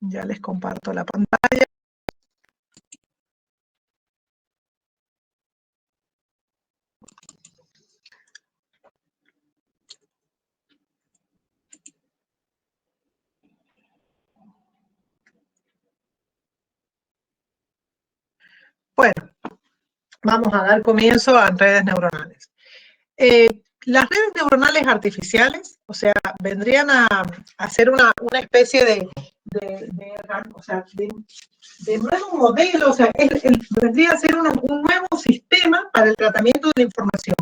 Ya les comparto la pantalla. Bueno, vamos a dar comienzo a redes neuronales. Las redes neuronales artificiales, o sea, vendrían a hacer una especie de nuevo modelo, o sea, vendría a ser un nuevo sistema para el tratamiento de la información.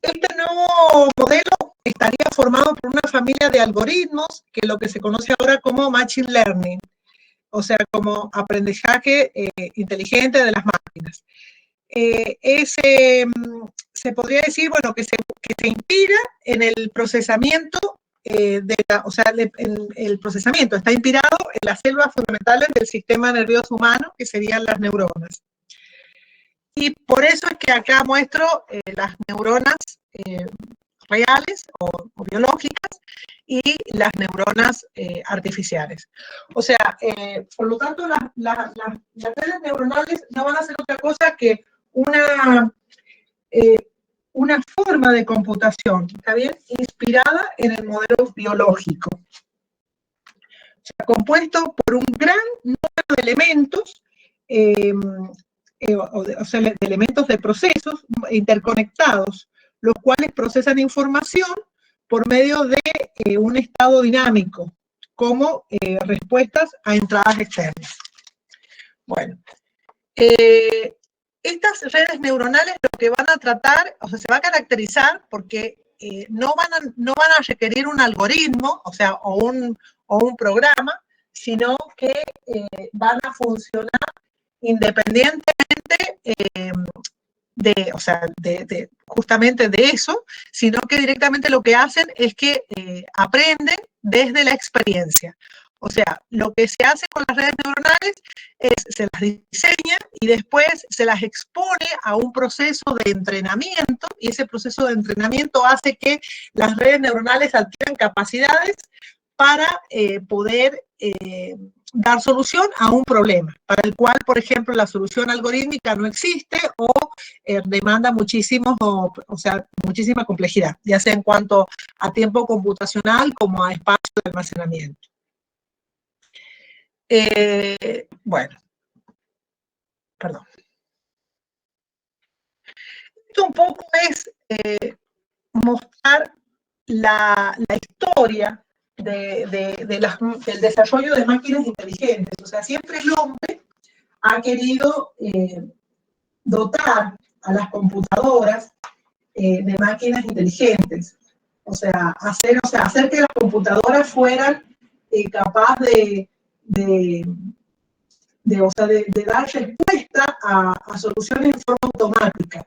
Este nuevo modelo estaría formado por una familia de algoritmos, que es lo que se conoce ahora como Machine Learning, o sea, como aprendizaje inteligente de las máquinas. Se podría decir, bueno, que se inspira en el procesamiento el procesamiento está inspirado en las células fundamentales del sistema nervioso humano, que serían las neuronas. Y por eso es que acá muestro las neuronas reales o biológicas y las neuronas artificiales. O sea, por lo tanto, las redes neuronales no van a ser otra cosa que una forma de computación, ¿está bien? Inspirada en el modelo biológico. O sea, compuesto por un gran número de elementos, de elementos de procesos interconectados, los cuales procesan información por medio de un estado dinámico, como respuestas a entradas externas. Bueno, estas redes neuronales lo que van a tratar, o sea, se va a caracterizar porque no van a requerir un algoritmo, o sea, o un programa, sino que van a funcionar independientemente justamente de eso, sino que directamente lo que hacen es que aprenden desde la experiencia. O sea, lo que se hace con las redes neuronales es se las diseña y después se las expone a un proceso de entrenamiento, y ese proceso de entrenamiento hace que las redes neuronales adquieran capacidades para poder dar solución a un problema, para el cual, por ejemplo, la solución algorítmica no existe o demanda muchísima complejidad, ya sea en cuanto a tiempo computacional como a espacio de almacenamiento. Bueno, perdón. Esto un poco es mostrar la historia del desarrollo de máquinas inteligentes. O sea, siempre el hombre ha querido dotar a las computadoras de máquinas inteligentes. O sea, hacer que las computadoras fueran capaces de dar respuesta a soluciones en forma automática.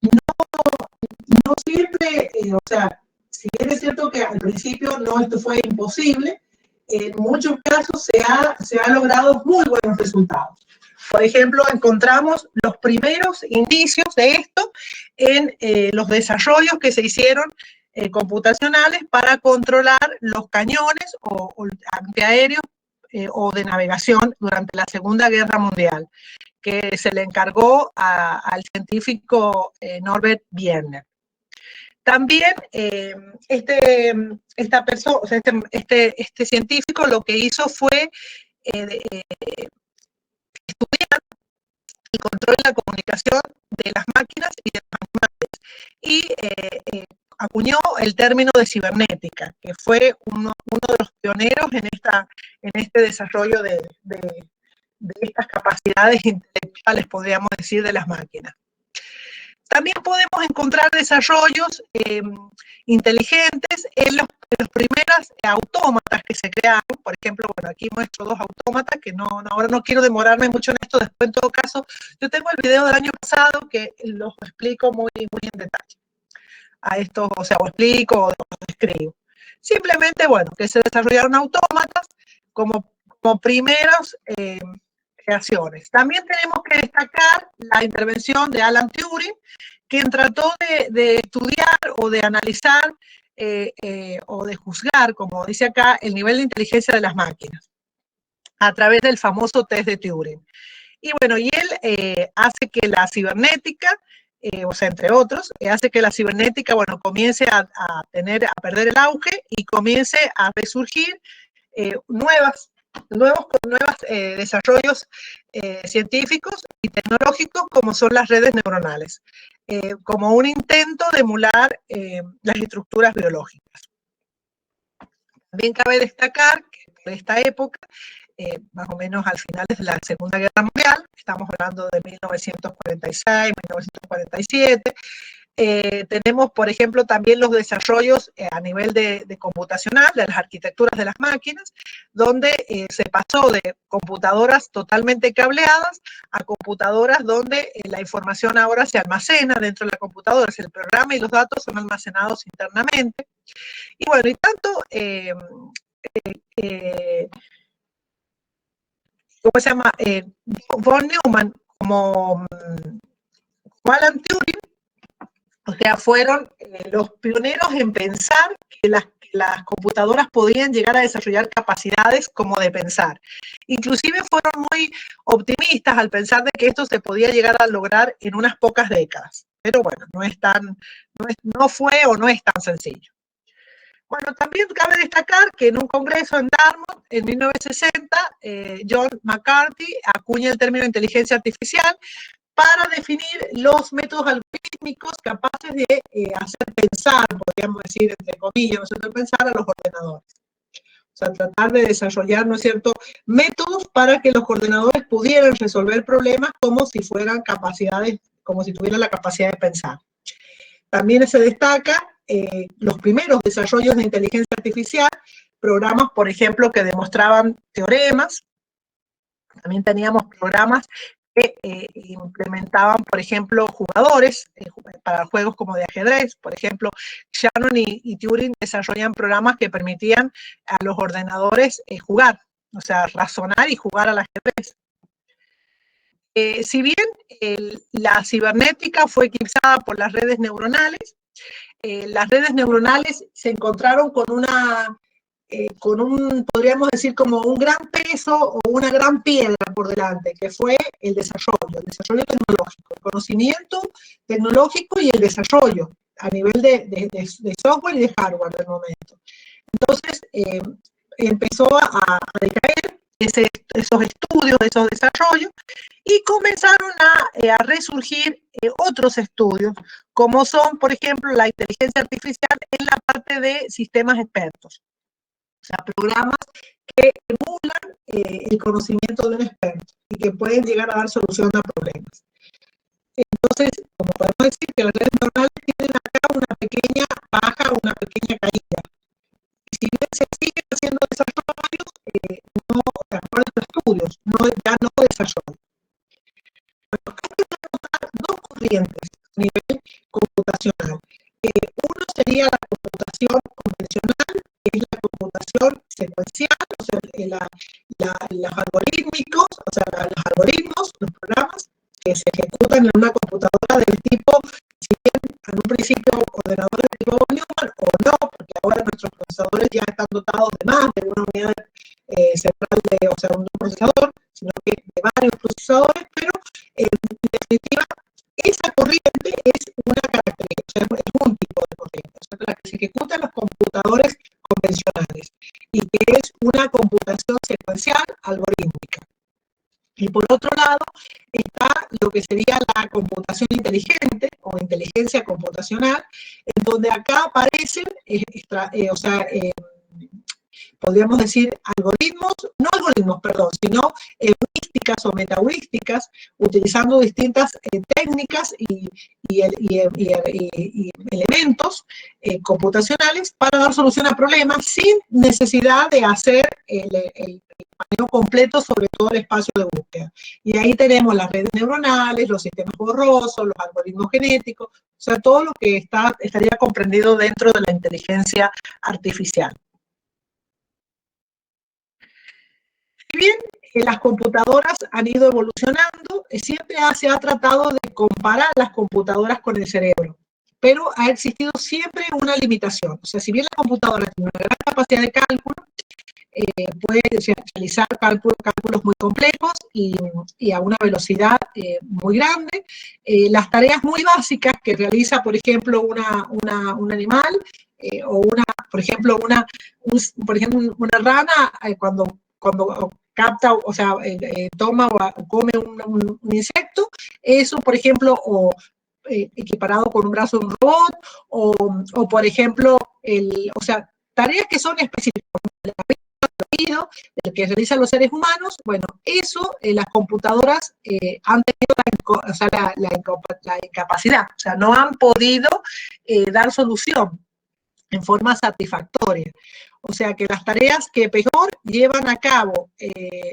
No siempre, si bien es cierto que al principio esto fue imposible, en muchos casos se ha logrado muy buenos resultados. Por ejemplo, encontramos los primeros indicios de esto en los desarrollos que se hicieron computacionales para controlar los cañones o antiaéreos o de navegación durante la Segunda Guerra Mundial, que se le encargó al científico Norbert Wiener. También este científico lo que hizo fue estudiar el control de la comunicación de las máquinas y de los animales, y acuñó el término de cibernética, que fue uno de los pioneros en este desarrollo de estas capacidades intelectuales, podríamos decir, de las máquinas. También podemos encontrar desarrollos inteligentes en los primeros autómatas que se crearon. Por ejemplo, bueno, aquí muestro dos autómatas que ahora no quiero demorarme mucho en esto. Después, en todo caso, yo tengo el video del año pasado que los explico muy, muy en detalle. A esto, o sea, o explico o escribo. Simplemente, bueno, que se desarrollaron autómatas como primeros creaciones. También tenemos que destacar la intervención de Alan Turing, quien trató de estudiar o de analizar o de juzgar, como dice acá, el nivel de inteligencia de las máquinas a través del famoso test de Turing. Y bueno, y él hace que la cibernética, o sea, entre otros, hace que la cibernética, bueno, comience a perder el auge y comience a resurgir nuevos desarrollos científicos y tecnológicos como son las redes neuronales, como un intento de emular las estructuras biológicas. También cabe destacar que por esta época, más o menos al finales de la Segunda Guerra Mundial, estamos hablando de 1946, 1947, tenemos, por ejemplo, también los desarrollos a nivel de computacional, de las arquitecturas de las máquinas, donde se pasó de computadoras totalmente cableadas a computadoras donde la información ahora se almacena dentro de la computadora, el programa y los datos son almacenados internamente. Y bueno, y tanto ¿cómo se llama? Von Neumann como Alan Turing, o sea, fueron los pioneros en pensar que las computadoras podían llegar a desarrollar capacidades como de pensar. Inclusive fueron muy optimistas al pensar de que esto se podía llegar a lograr en unas pocas décadas. Pero bueno, no fue o no es tan sencillo. Bueno, también cabe destacar que en un congreso en Dartmouth, en 1960, John McCarthy acuña el término inteligencia artificial para definir los métodos algorítmicos capaces de hacer pensar, podríamos decir, entre comillas, ¿no es cierto?, pensar a los ordenadores. O sea, tratar de desarrollar, ¿no es cierto?, métodos para que los ordenadores pudieran resolver problemas como si fueran capacidades, como si tuvieran la capacidad de pensar. También se destaca los primeros desarrollos de inteligencia artificial, programas, por ejemplo, que demostraban teoremas. También teníamos programas que implementaban, por ejemplo, jugadores para juegos como de ajedrez. Por ejemplo, Shannon y Turing desarrollan programas que permitían a los ordenadores jugar, o sea, razonar y jugar al ajedrez. Si bien la cibernética fue eclipsada por las redes neuronales, las redes neuronales se encontraron con podríamos decir, como un gran peso o una gran piedra por delante, que fue el desarrollo tecnológico, el conocimiento tecnológico y el desarrollo a nivel de software y de hardware del momento. Entonces, empezó a decaer esos estudios, esos desarrollos, y comenzaron a resurgir otros estudios, como son, por ejemplo, la inteligencia artificial en la parte de sistemas expertos. O sea, programas que emulan el conocimiento de un experto y que pueden llegar a dar solución a problemas. Entonces, como podemos decir que las redes neuronales tienen acá una pequeña baja, una pequeña caída. Y si bien se siguen haciendo desarrollos, no, de acuerdo a estudios, ya no desarrollo. Bueno, hay que notar dos corrientes a nivel computacional. Uno sería la computación convencional, que es la computación secuencial, o sea, los algorítmicos, o sea, los algoritmos, los programas que se ejecutan en una computadora del tipo, si bien en un principio ordenadores de tipo von Neumann o no, porque ahora nuestros procesadores ya están dotados de más de una unidad central, o sea, un procesador, sino que de varios procesadores, pero en definitiva, esa corriente es una característica, o sea, es un tipo de corriente, o sea, la que se ejecuta en los computadores convencionales y que es una computación secuencial algorítmica. Y por otro lado está lo que sería la computación inteligente o inteligencia computacional, en donde acá aparecen, podríamos decir sino heurísticas o metaheurísticas, utilizando distintas técnicas y elementos computacionales para dar solución a problemas sin necesidad de hacer el manejo completo sobre todo el espacio de búsqueda. Y ahí tenemos las redes neuronales, los sistemas borrosos, los algoritmos genéticos, o sea, todo lo que estaría comprendido dentro de la inteligencia artificial. Si bien las computadoras han ido evolucionando, siempre se ha tratado de comparar las computadoras con el cerebro. pero ha existido siempre una limitación. O sea, si bien la computadora tiene una gran capacidad de cálculo, puede realizar cálculos muy complejos y a una velocidad muy grande. Las tareas muy básicas que realiza, por ejemplo, un animal o por ejemplo, una rana cuando capta, o sea, toma o come un insecto, eso, por ejemplo, equiparado con un brazo de un robot, o por ejemplo, o sea, tareas que son específicas, del que realizan los seres humanos, bueno, eso las computadoras han tenido la incapacidad, o sea, no han podido dar solución en forma satisfactoria. O sea que las tareas que peor llevan a cabo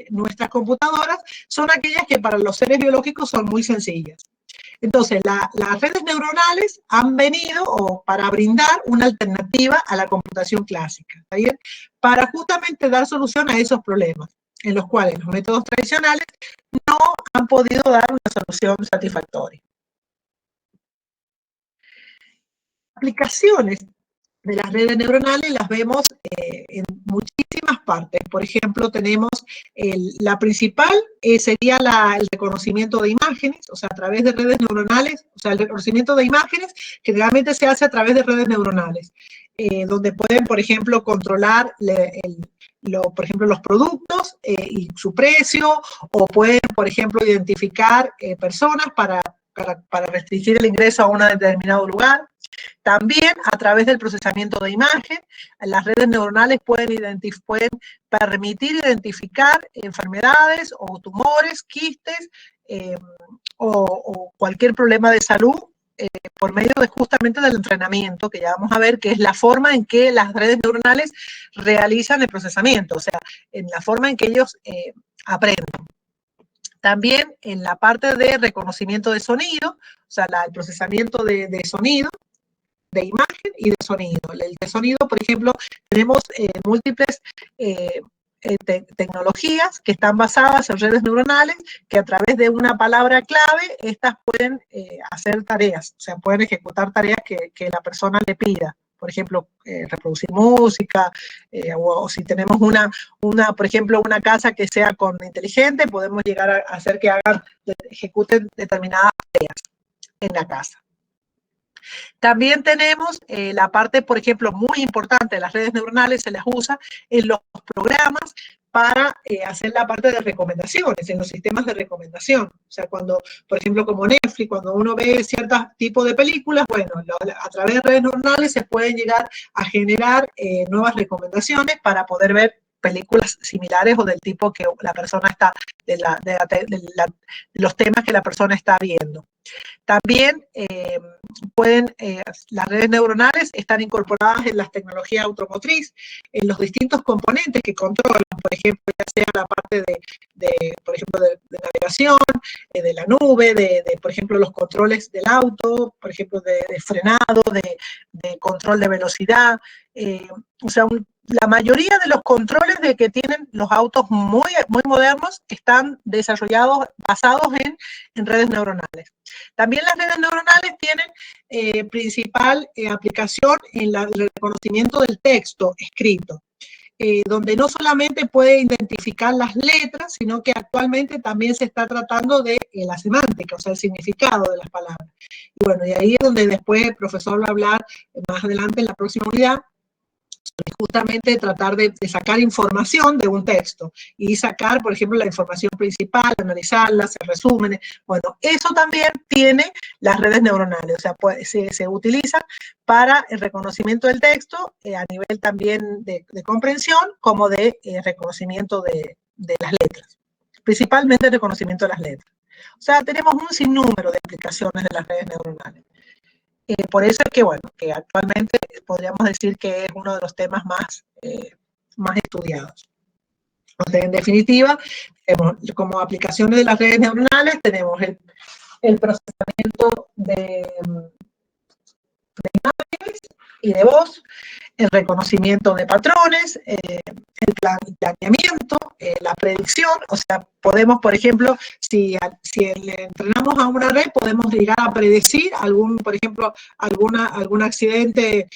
nuestras computadoras son aquellas que para los seres biológicos son muy sencillas. Entonces, las redes neuronales han venido para brindar una alternativa a la computación clásica, ¿está bien? Para justamente dar solución a esos problemas, en los cuales los métodos tradicionales no han podido dar una solución satisfactoria. Aplicaciones de las redes neuronales las vemos en muchísimas partes. Por ejemplo, tenemos la principal sería el reconocimiento de imágenes, o sea, a través de redes neuronales, o sea, el reconocimiento de imágenes generalmente se hace a través de redes neuronales, donde pueden, por ejemplo, controlar por ejemplo, los productos y su precio, o pueden, por ejemplo, identificar personas para restringir el ingreso a un determinado lugar. También a través del procesamiento de imagen, las redes neuronales pueden permitir identificar enfermedades o tumores, quistes o cualquier problema de salud por medio justamente del entrenamiento, que ya vamos a ver que es la forma en que las redes neuronales realizan el procesamiento, o sea, en la forma en que ellos aprenden. También en la parte de reconocimiento de sonido, o sea, el procesamiento de sonido, de imagen y de sonido. El de sonido, por ejemplo, tenemos múltiples tecnologías que están basadas en redes neuronales que a través de una palabra clave, estas pueden hacer tareas, o sea, pueden ejecutar tareas que la persona le pida. Por ejemplo, reproducir música, o si tenemos por ejemplo, una casa que sea con inteligente, podemos llegar a hacer que ejecuten determinadas tareas en la casa. También tenemos la parte, por ejemplo, muy importante de las redes neuronales, se las usa en los programas para hacer la parte de recomendaciones, en los sistemas de recomendación. O sea, cuando, por ejemplo, como Netflix, cuando uno ve ciertos tipos de películas, bueno, a través de redes neuronales se pueden llegar a generar nuevas recomendaciones para poder ver películas similares o del tipo que la persona está, de los temas que la persona está viendo. También las redes neuronales están incorporadas en las tecnologías automotriz, en los distintos componentes que controlan, por ejemplo, ya sea la parte por ejemplo, de navegación, de la nube, por ejemplo, los controles del auto, por ejemplo, de frenado, de control de velocidad, o sea, la mayoría de los controles que tienen los autos muy, muy modernos están desarrollados, basados en redes neuronales. También las redes neuronales tienen principal aplicación en el reconocimiento del texto escrito, donde no solamente puede identificar las letras, sino que actualmente también se está tratando de la semántica, o sea, el significado de las palabras. Y bueno, y ahí es donde después el profesor va a hablar más adelante en la próxima unidad, justamente tratar de sacar información de un texto y sacar, por ejemplo, la información principal, analizarla, hacer resúmenes. Bueno, eso también tiene las redes neuronales, o sea, se utilizan para el reconocimiento del texto a nivel también de comprensión como de reconocimiento de las letras, principalmente el reconocimiento de las letras. O sea, tenemos un sinnúmero de aplicaciones de las redes neuronales. Por eso es que, bueno, que actualmente podríamos decir que es uno de los temas más estudiados. O sea, en definitiva, como aplicaciones de las redes neuronales, tenemos el procesamiento de imágenes, y de voz, el reconocimiento de patrones, el planeamiento, la predicción. O sea, podemos, por ejemplo, si le entrenamos a una red, podemos llegar a predecir por ejemplo, algún accidente,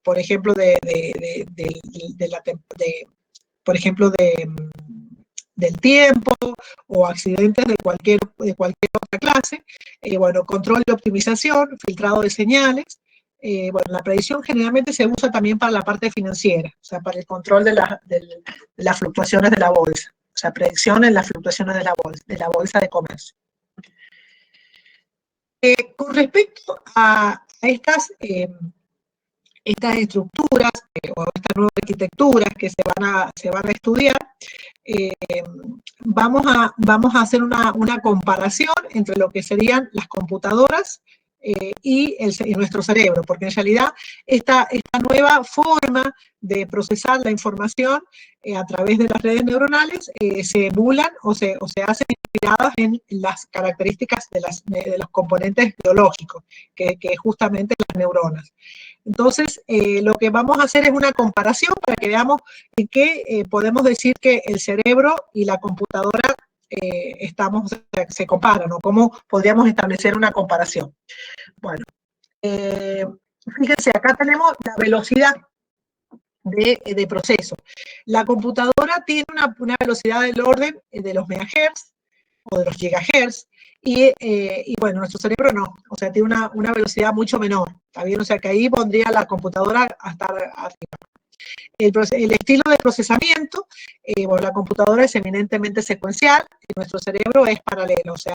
por ejemplo, por ejemplo, del tiempo o accidentes de cualquier otra clase. Bueno, control y optimización, filtrado de señales. Bueno, la predicción generalmente se usa también para la parte financiera, o sea, para el control de las fluctuaciones de la bolsa. O sea, predicción en las fluctuaciones de la bolsa de comercio. Con respecto a estas estructuras o estas nuevas arquitecturas que se van a estudiar, vamos a hacer una comparación entre lo que serían las computadoras y nuestro cerebro, porque en realidad esta nueva forma de procesar la información a través de las redes neuronales se emulan o se hacen inspiradas en las características de los componentes biológicos, que es justamente las neuronas. Entonces, lo que vamos a hacer es una comparación para que veamos en qué podemos decir que el cerebro y la computadora se comparan, o cómo podríamos establecer una comparación. Bueno, fíjense, acá tenemos la velocidad de proceso. La computadora tiene una velocidad del orden de los megahertz o de los gigahertz, y bueno, nuestro cerebro no, o sea, tiene una velocidad mucho menor, ¿está bien? O sea, que ahí pondría la computadora hasta arriba. El estilo de procesamiento, bueno, la computadora es eminentemente secuencial y nuestro cerebro es paralelo, o sea,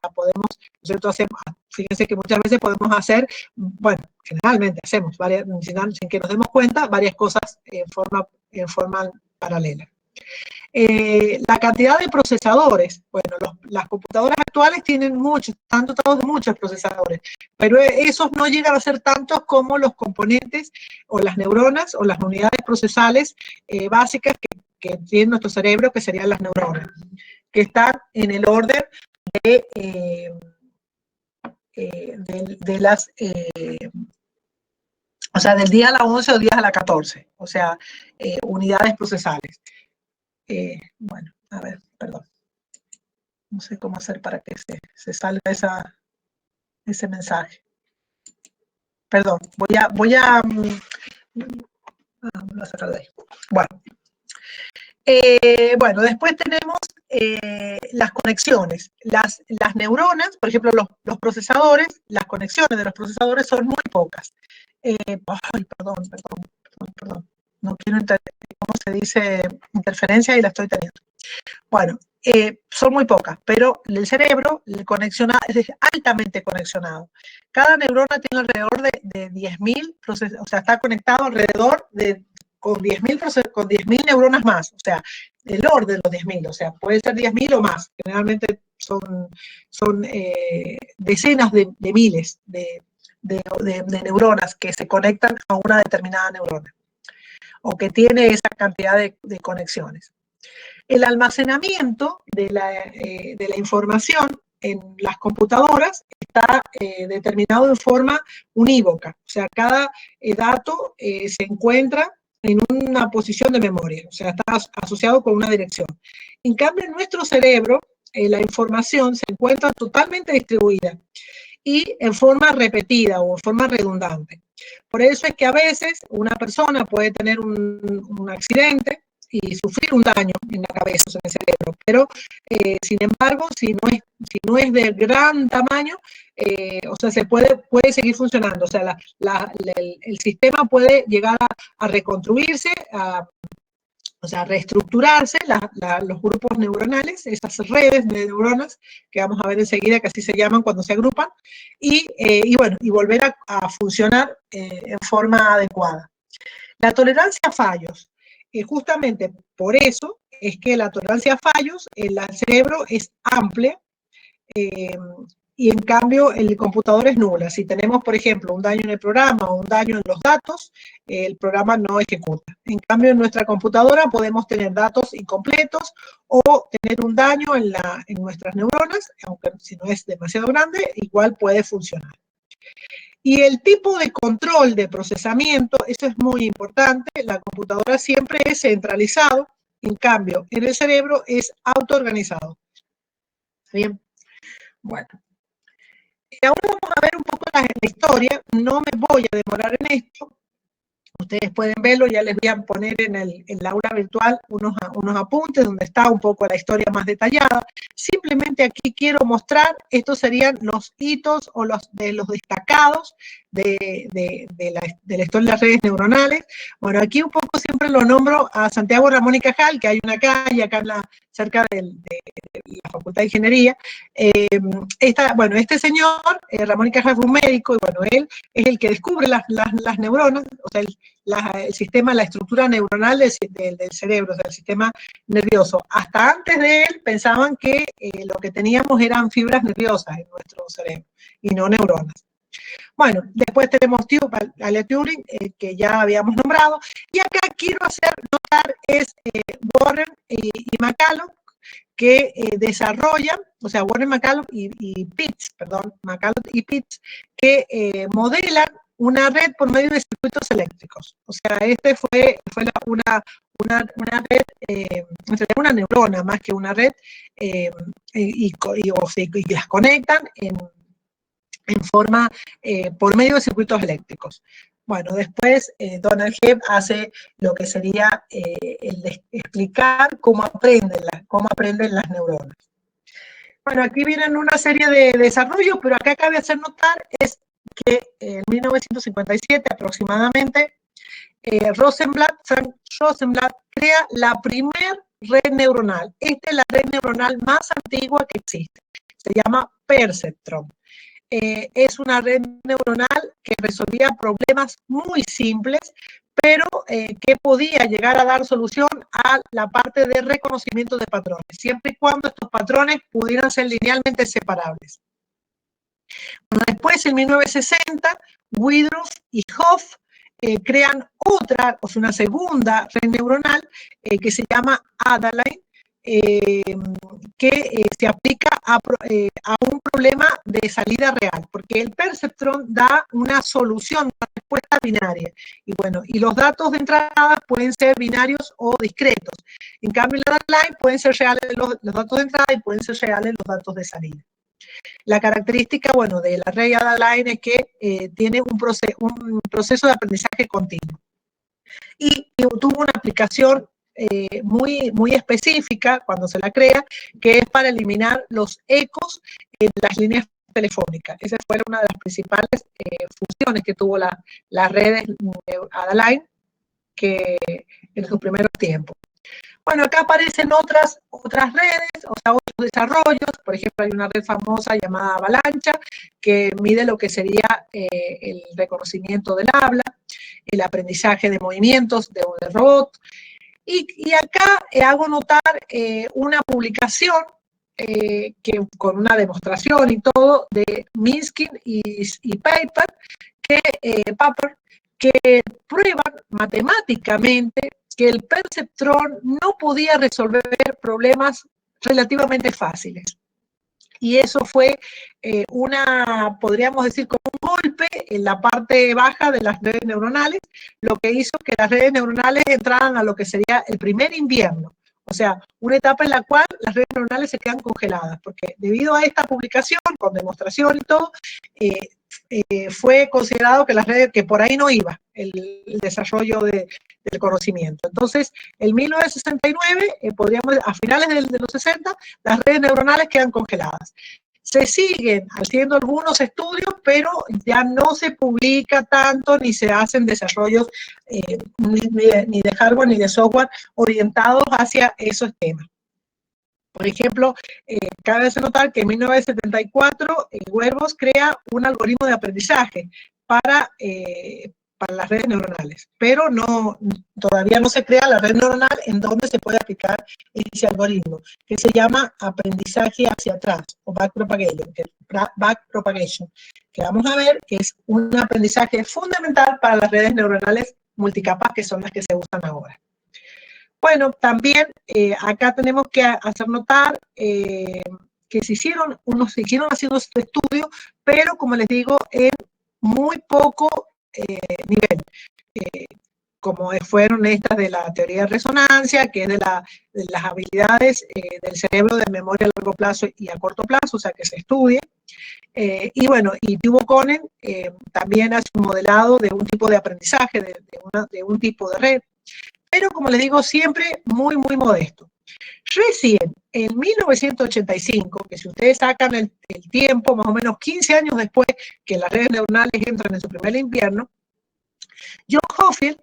nosotros hacemos, fíjense que muchas veces podemos hacer, bueno, generalmente hacemos, sin que nos demos cuenta, varias cosas en forma paralela. La cantidad de procesadores, bueno, las computadoras actuales están dotados de muchos procesadores, pero esos no llegan a ser tantos como los componentes o las neuronas o las unidades procesales básicas que tiene nuestro cerebro, que serían las neuronas, que están en el orden o sea, del día a la 11 o días a la 14, o sea, unidades procesales. Bueno, a ver, perdón. No sé cómo hacer para que se salga ese mensaje. Perdón, voy a sacar de ahí. Bueno, después tenemos las conexiones. Las neuronas, por ejemplo, los procesadores, las conexiones de los procesadores son muy pocas. Perdón. No quiero cómo se dice interferencia y la estoy teniendo. Bueno, son muy pocas, pero el cerebro es altamente conexionado. Cada neurona tiene alrededor de 10.000 procesos, o sea, está conectado alrededor con 10.000 neuronas más, o sea, el orden de los 10.000, o sea, puede ser 10.000 o más. Generalmente son decenas de miles de neuronas que se conectan a una determinada neurona, o que tiene esa cantidad de conexiones. El almacenamiento de la información en las computadoras está determinado en forma unívoca, o sea, cada dato se encuentra en una posición de memoria, o sea, está asociado con una dirección. En cambio, en nuestro cerebro, la información se encuentra totalmente distribuida y en forma repetida o en forma redundante. Por eso es que a veces una persona puede tener un accidente y sufrir un daño en la cabeza, o en el cerebro, pero sin embargo, si no es de gran tamaño, o sea, se puede seguir funcionando, o sea, el sistema puede llegar a reconstruirse, o sea, reestructurarse los grupos neuronales, esas redes de neuronas que vamos a ver enseguida, que así se llaman cuando se agrupan, y bueno, y volver a funcionar en forma adecuada. La tolerancia a fallos. Justamente por eso es que la tolerancia a fallos en el cerebro es amplia, y en cambio el computador es nula. Si tenemos, por ejemplo, un daño en el programa o un daño en los datos, el programa no ejecuta. En cambio, en nuestra computadora podemos tener datos incompletos o tener un daño en nuestras neuronas, aunque si no es demasiado grande, igual puede funcionar. Y el tipo de control de procesamiento, eso es muy importante, la computadora siempre es centralizado, en cambio, en el cerebro es autoorganizado. ¿Bien? Bueno. Ahora vamos a ver un poco la historia, no me voy a demorar en esto. Ustedes pueden verlo, ya les voy a poner en el aula virtual unos apuntes donde está un poco la historia más detallada. Simplemente aquí quiero mostrar, estos serían los hitos o los destacados de la historia de las redes neuronales. Bueno, aquí un poco siempre lo nombro a Santiago Ramón y Cajal, que hay una calle acá cerca de la Facultad de Ingeniería. Bueno, este señor, Ramón y Cajal, fue un médico, y bueno, él es el que descubre las neuronas, o sea, el sistema, la estructura neuronal del cerebro, o sea, el sistema nervioso. Hasta antes de él pensaban que lo que teníamos eran fibras nerviosas en nuestro cerebro y no neuronas. Bueno, después tenemos Alan Turing, que ya habíamos nombrado, y acá quiero hacer notar es Warren y McCulloch, que desarrollan, o sea, Warren McCulloch y Pitts, perdón, McCulloch y Pitts, que modelan una red por medio de circuitos eléctricos. O sea, fue una red, una neurona más que una red, y las conectan por medio de circuitos eléctricos. Bueno, después Donald Hebb hace lo que sería el de explicar cómo aprenden las neuronas. Bueno, aquí vienen una serie de desarrollos, pero acá cabe hacer notar es que en 1957 aproximadamente, Frank Rosenblatt crea la primer red neuronal. Esta es la red neuronal más antigua que existe. Se llama perceptron. Es una red neuronal que resolvía problemas muy simples, pero que podía llegar a dar solución a la parte de reconocimiento de patrones, siempre y cuando estos patrones pudieran ser linealmente separables. Bueno, después, en 1960, Woodruff y Hoff crean una segunda red neuronal que se llama Adaline, que se aplica a un problema de salida real, porque el perceptrón da una solución, una respuesta binaria. Y bueno, y los datos de entrada pueden ser binarios o discretos. En cambio, en la Adaline pueden ser reales los datos de entrada y pueden ser reales los datos de salida. La característica, bueno, de la red Adaline es que tiene un proceso de aprendizaje continuo. Y tuvo una aplicación muy específica cuando se la crea, que es para eliminar los ecos en las líneas telefónicas. Esa fue una de las principales funciones que tuvo las redes Adaline en sus primeros tiempos. Bueno, acá aparecen otras redes, o sea, otros desarrollos. Por ejemplo, hay una red famosa llamada Avalancha, que mide lo que sería el reconocimiento del habla, el aprendizaje de movimientos de robot. Y acá hago notar una publicación con una demostración y todo de Minsky y Paper, que prueban matemáticamente que el perceptrón no podía resolver problemas relativamente fáciles. Y eso fue podríamos decir, como un golpe en la parte baja de las redes neuronales, lo que hizo que las redes neuronales entraran a lo que sería el primer invierno. O sea, una etapa en la cual las redes neuronales se quedan congeladas, porque debido a esta publicación, con demostración y todo, fue considerado que por ahí no iba el desarrollo del conocimiento. Entonces, en 1969, a finales de los 60, las redes neuronales quedan congeladas. Se siguen haciendo algunos estudios, pero ya no se publica tanto ni se hacen desarrollos ni de hardware ni de software orientados hacia esos temas. Por ejemplo, cabe notar que en 1974 Werbos crea un algoritmo de aprendizaje para las redes neuronales, pero todavía no se crea la red neuronal en donde se puede aplicar ese algoritmo, que se llama aprendizaje hacia atrás, o backpropagation, que vamos a ver que es un aprendizaje fundamental para las redes neuronales multicapas, que son las que se usan ahora. Bueno, también acá tenemos que hacer notar que se siguieron haciendo este estudio, pero como les digo, en muy poco nivel, como fueron estas de la teoría de resonancia, que es de las habilidades del cerebro de memoria a largo plazo y a corto plazo, o sea, que se estudie. Y bueno, y Tuvo Conen también hace un modelado de un tipo de aprendizaje, de un tipo de red, pero como les digo, siempre muy, muy modesto. Recién en 1985, que si ustedes sacan el tiempo, más o menos 15 años después que las redes neuronales entran en su primer invierno, John Hoffield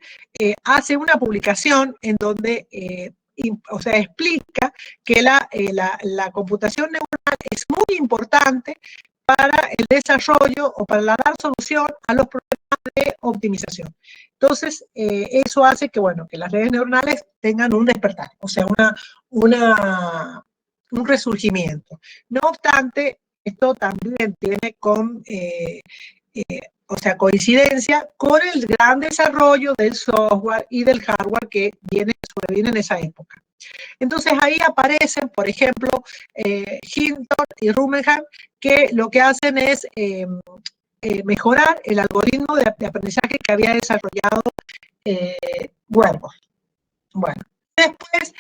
hace una publicación en donde o sea, explica que la computación neuronal es muy importante para el desarrollo o para dar solución a los problemas de optimización. Entonces, eso hace que, bueno, que las redes neuronales tengan un despertar, o sea, un resurgimiento. No obstante, esto también tiene o sea, coincidencia con el gran desarrollo del software y del hardware que sobreviene en esa época. Entonces ahí aparecen, por ejemplo, Hinton y Rummenham, que lo que hacen es mejorar el algoritmo de aprendizaje que había desarrollado Werbos. Bueno, después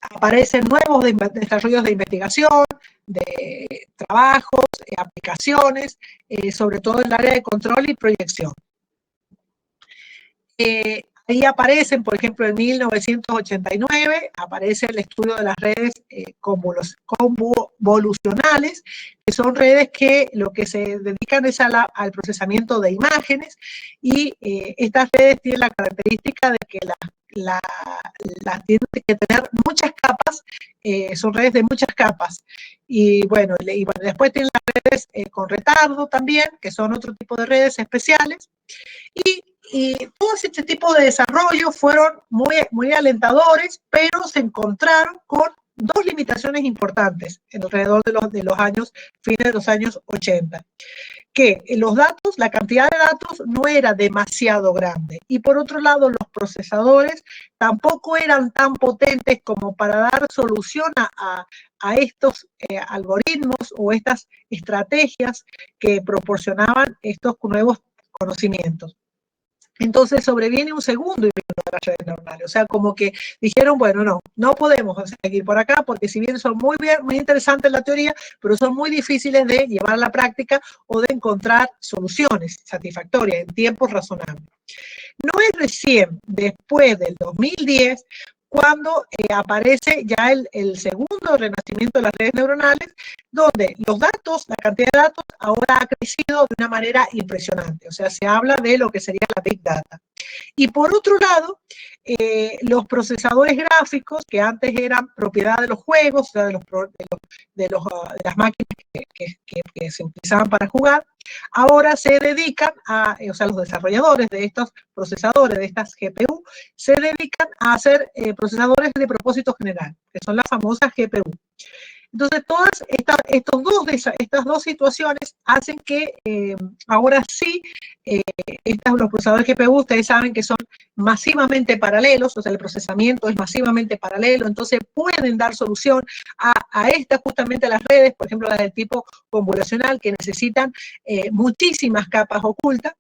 aparecen nuevos desarrollos de investigación, de trabajos, aplicaciones, sobre todo en el área de control y proyección. Ahí aparecen, por ejemplo, en 1989, aparece el estudio de las redes convolucionales, que son redes que lo que se dedican es al procesamiento de imágenes, y estas redes tienen la característica de que las tienen que tener muchas capas, son redes de muchas capas. Y bueno, después tienen las redes con retardo también, que son otro tipo de redes especiales. Y todo este tipo de desarrollo fueron muy, muy alentadores, pero se encontraron con dos limitaciones importantes alrededor de los años, fines de los años 80. Que los datos, la cantidad de datos no era demasiado grande. Y por otro lado, los procesadores tampoco eran tan potentes como para dar solución a estos algoritmos o estas estrategias que proporcionaban estos nuevos conocimientos. Entonces sobreviene un segundo invierno de las redes neuronales. O sea, como que dijeron, bueno, no podemos seguir por acá porque si bien son muy interesantes la teoría, pero son muy difíciles de llevar a la práctica o de encontrar soluciones satisfactorias en tiempos razonables. No es recién después del 2010 cuando aparece ya el segundo renacimiento de las redes neuronales, donde los datos, la cantidad de datos ahora ha crecido de una manera impresionante. O sea, se habla de lo que sería la Big Data. Y por otro lado, los procesadores gráficos, que antes eran propiedad de los juegos, o sea, de las máquinas que se utilizaban para jugar, ahora se dedican o sea, los desarrolladores de estos procesadores, de estas GPU, se dedican a hacer procesadores de propósito general, que son las famosas GPU. Entonces, todas estas dos situaciones hacen que ahora sí, los procesadores GPU, ustedes saben que son masivamente paralelos, o sea, el procesamiento es masivamente paralelo, entonces pueden dar solución a estas justamente las redes, por ejemplo, las del tipo convolucional, que necesitan muchísimas capas ocultas.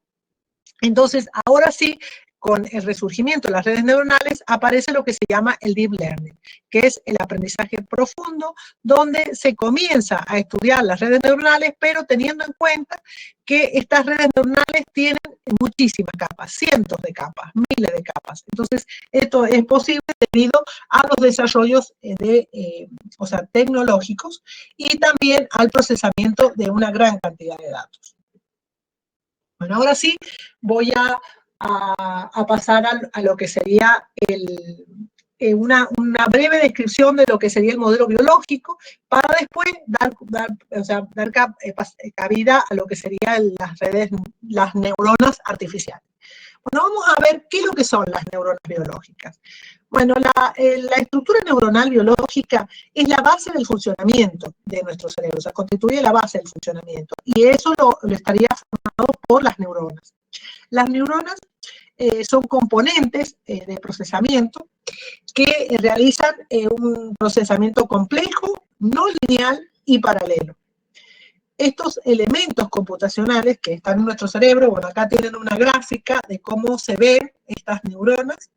Entonces, ahora sí, con el resurgimiento de las redes neuronales, aparece lo que se llama el deep learning, que es el aprendizaje profundo, donde se comienza a estudiar las redes neuronales, pero teniendo en cuenta que estas redes neuronales tienen muchísimas capas, cientos de capas, miles de capas. Entonces, esto es posible debido a los desarrollos o sea, tecnológicos y también al procesamiento de una gran cantidad de datos. Bueno, ahora sí voy a pasar a lo que sería una breve descripción de lo que sería el modelo biológico para después dar cabida a lo que serían las redes, las neuronas artificiales. Bueno, vamos a ver qué es lo que son las neuronas biológicas. Bueno, la estructura neuronal biológica es la base del funcionamiento de nuestro cerebro, o sea, constituye la base del funcionamiento, y eso lo estaría formado por las neuronas. Las neuronas son componentes de procesamiento que realizan un procesamiento complejo, no lineal y paralelo. estos elementos computacionales que están en nuestro cerebro, bueno, acá tienen una gráfica de cómo se ven estas neuronas,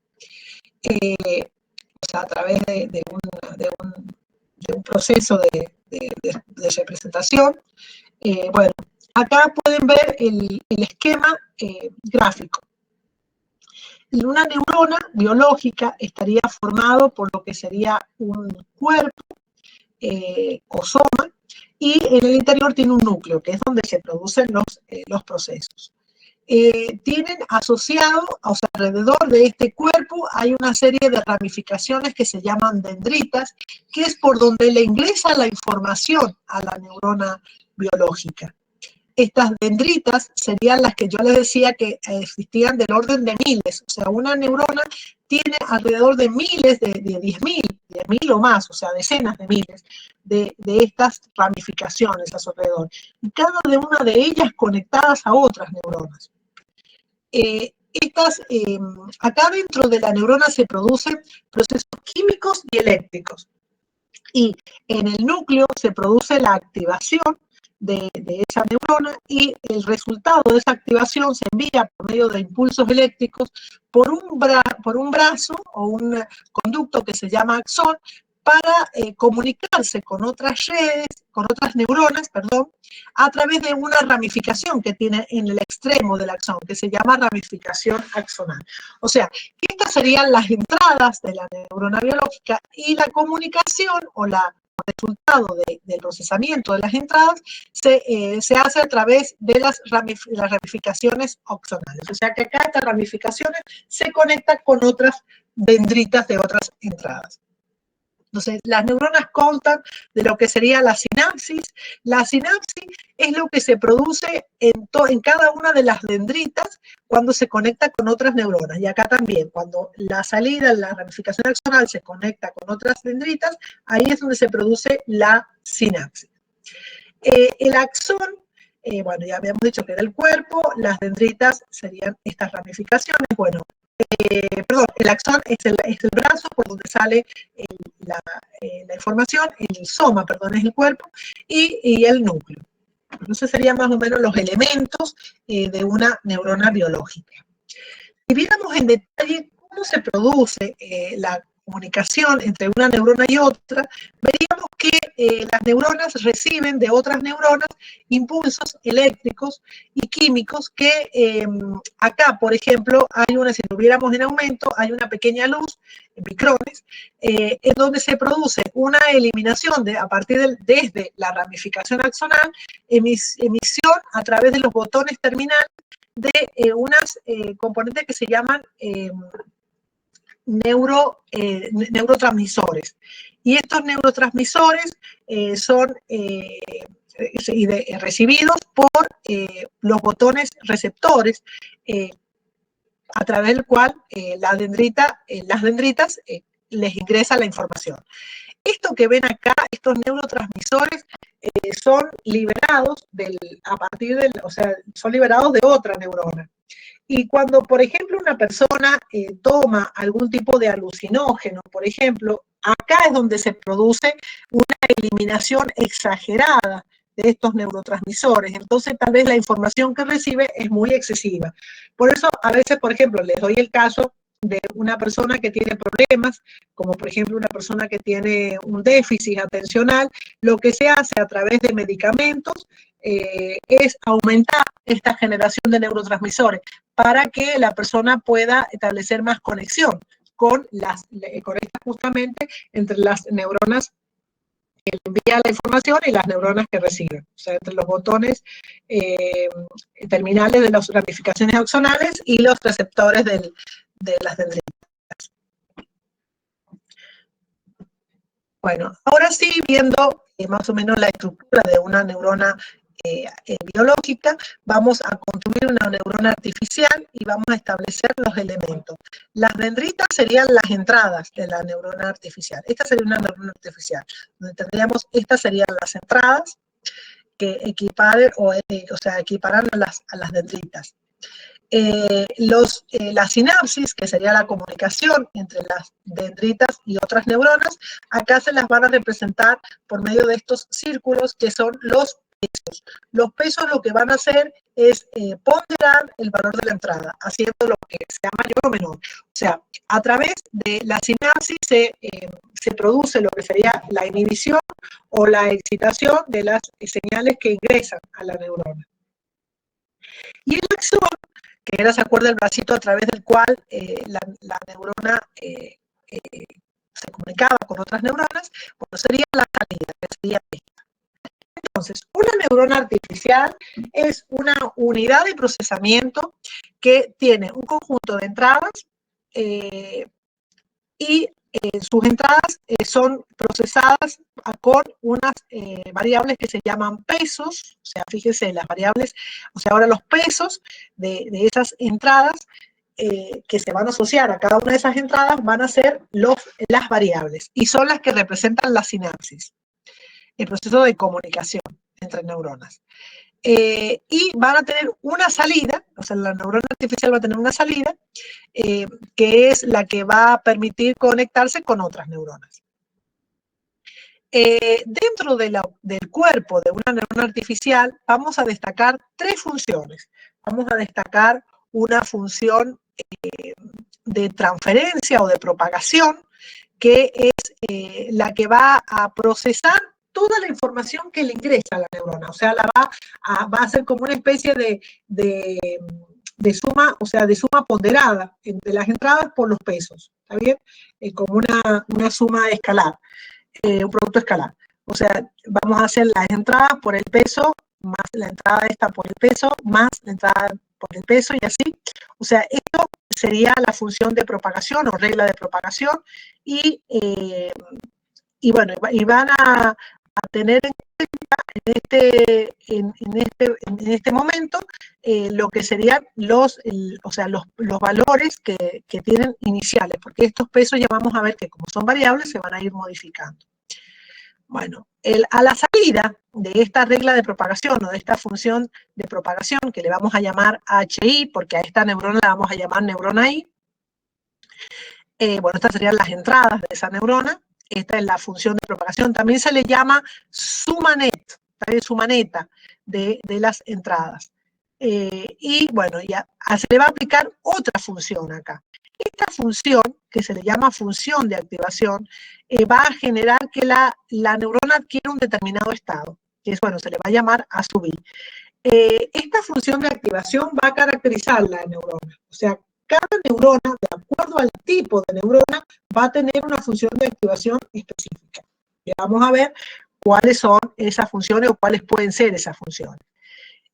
o sea, a través de un proceso de representación. Bueno, acá pueden ver el esquema gráfico. Una neurona biológica estaría formado por lo que sería un cuerpo o soma, y en el interior tiene un núcleo, que es donde se producen los procesos. Tienen asociado, o sea, alrededor de este cuerpo hay una serie de ramificaciones que se llaman dendritas, que es por donde le ingresa la información a la neurona biológica. Estas dendritas serían las que yo les decía que existían del orden de miles. O sea, una neurona tiene alrededor de miles, de 10.000 o más, o sea, decenas de miles de estas ramificaciones a su alrededor. Y cada una de ellas conectadas a otras neuronas. Acá dentro de la neurona se producen procesos químicos y eléctricos. Y en el núcleo se produce la activación de esa neurona, y el resultado de esa activación se envía por medio de impulsos eléctricos por un brazo o un conducto que se llama axón, para comunicarse con otras redes, con otras neuronas, perdón, a través de una ramificación que tiene en el extremo del axón, que se llama ramificación axonal. O sea, estas serían las entradas de la neurona biológica, y la comunicación o el resultado del procesamiento de las entradas se hace a través de las ramificaciones axonales. O sea que acá estas ramificaciones se conectan con otras dendritas de otras entradas. Entonces, las neuronas constan de lo que sería la sinapsis. La sinapsis es lo que se produce en cada una de las dendritas cuando se conecta con otras neuronas. Y acá también, cuando la salida, la ramificación axonal se conecta con otras dendritas, ahí es donde se produce la sinapsis. El axón, bueno, ya habíamos dicho que era el cuerpo, las dendritas serían estas ramificaciones. Bueno, perdón, el axón es el brazo por donde sale la información, el soma, perdón, es el cuerpo, y el núcleo. Entonces serían más o menos los elementos de una neurona biológica. Si viéramos en detalle cómo se produce la comunicación entre una neurona y otra, veríamos que las neuronas reciben de otras neuronas impulsos eléctricos y químicos que acá, por ejemplo, si lo viéramos en aumento, hay una pequeña luz, en micrones, en donde se produce una eliminación desde la ramificación axonal, emisión a través de los botones terminales de unas componentes que se llaman neurotransmisores. Y estos neurotransmisores son recibidos por los botones receptores, a través del cual las dendritas les ingresa la información. Esto que ven acá, estos neurotransmisores, son liberados son liberados de otra neurona. Y cuando, por ejemplo, una persona toma algún tipo de alucinógeno, por ejemplo, acá es donde se produce una eliminación exagerada de estos neurotransmisores. Entonces, tal vez la información que recibe es muy excesiva. Por eso, a veces, por ejemplo, les doy el caso de una persona que tiene problemas, como por ejemplo una persona que tiene un déficit atencional. Lo que se hace a través de medicamentos es aumentar esta generación de neurotransmisores para que la persona pueda establecer más conexión con justamente entre las neuronas que le envía la información y las neuronas que reciben. O sea, entre los botones terminales de las ramificaciones axonales y los receptores de las dendritas. Bueno, ahora sí, viendo más o menos la estructura de una neurona biológica, vamos a construir una neurona artificial y vamos a establecer los elementos. Las dendritas serían las entradas de la neurona artificial. Esta sería una neurona artificial, donde tendríamos, estas serían las entradas que equiparan a las dendritas. La sinapsis, que sería la comunicación entre las dendritas y otras neuronas, acá se las van a representar por medio de estos círculos que son los pesos. Los pesos lo que van a hacer es ponderar el valor de la entrada, haciendo lo que sea mayor o menor. O sea, a través de la sinapsis se produce lo que sería la inhibición o la excitación de las señales que ingresan a la neurona. Y el axón, que era, se acuerda, el bracito a través del cual la neurona se comunicaba con otras neuronas, bueno, sería la salida, que sería esta. Entonces, una neurona artificial es una unidad de procesamiento que tiene un conjunto de entradas y sus entradas son procesadas con unas variables que se llaman pesos. O sea, fíjese, las variables, o sea, ahora los pesos de esas entradas que se van a asociar a cada una de esas entradas van a ser las variables y son las que representan la sinapsis, el proceso de comunicación entre neuronas. Y van a tener una salida, o sea, la neurona artificial va a tener una salida que es la que va a permitir conectarse con otras neuronas. Dentro del cuerpo de una neurona artificial vamos a destacar tres funciones. Vamos a destacar una función de transferencia o de propagación, que es la que va a procesar toda la información que le ingresa a la neurona. O sea, va a ser como una especie de suma, o sea, de suma ponderada entre las entradas por los pesos. ¿Está bien? Como una suma escalar, un producto escalar. O sea, vamos a hacer las entradas por el peso, más la entrada esta por el peso, más la entrada por el peso y así. O sea, esto sería la función de propagación o regla de propagación y bueno, y van a tener en cuenta en este momento lo que serían los valores que tienen iniciales, porque estos pesos ya vamos a ver que como son variables se van a ir modificando. Bueno, a la salida de esta regla de propagación o de esta función de propagación, que le vamos a llamar HI, porque a esta neurona la vamos a llamar neurona I, bueno, estas serían las entradas de esa neurona. Esta es la función de propagación. También se le llama sumanet, también sumaneta de las entradas. Y bueno, ya se le va a aplicar otra función acá. Esta función, que se le llama función de activación, va a generar que la neurona adquiera un determinado estado, que es, bueno, se le va a llamar A sub I. Esta función de activación va a caracterizar la neurona. O sea, cada neurona, de acuerdo al tipo de neurona, va a tener una función de activación específica. Y vamos a ver cuáles son esas funciones o cuáles pueden ser esas funciones.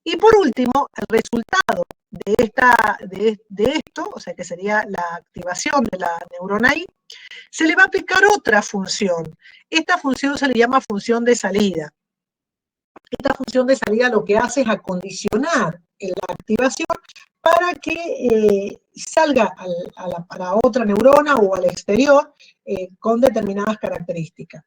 Y por último, el resultado de esto, o sea que sería la activación de la neurona I, se le va a aplicar otra función. Esta función se le llama función de salida. Esta función de salida lo que hace es acondicionar la activación para que salga a la otra neurona o al exterior con determinadas características.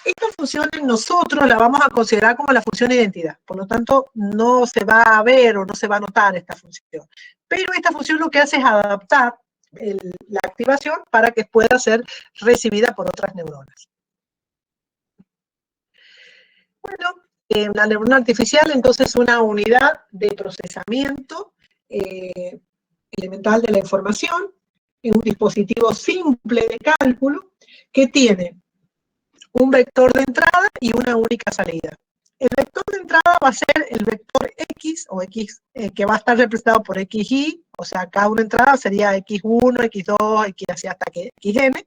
Esta función nosotros la vamos a considerar como la función de identidad, por lo tanto no se va a ver o no se va a notar esta función. Pero esta función lo que hace es adaptar la activación para que pueda ser recibida por otras neuronas. Bueno, la neurona artificial entonces es una unidad de procesamiento elemental de la información, es un dispositivo simple de cálculo que tiene un vector de entrada y una única salida. El vector de entrada va a ser el vector X, o X que va a estar representado por XY, o sea, cada una entrada sería X1, X2, X así hasta que XN,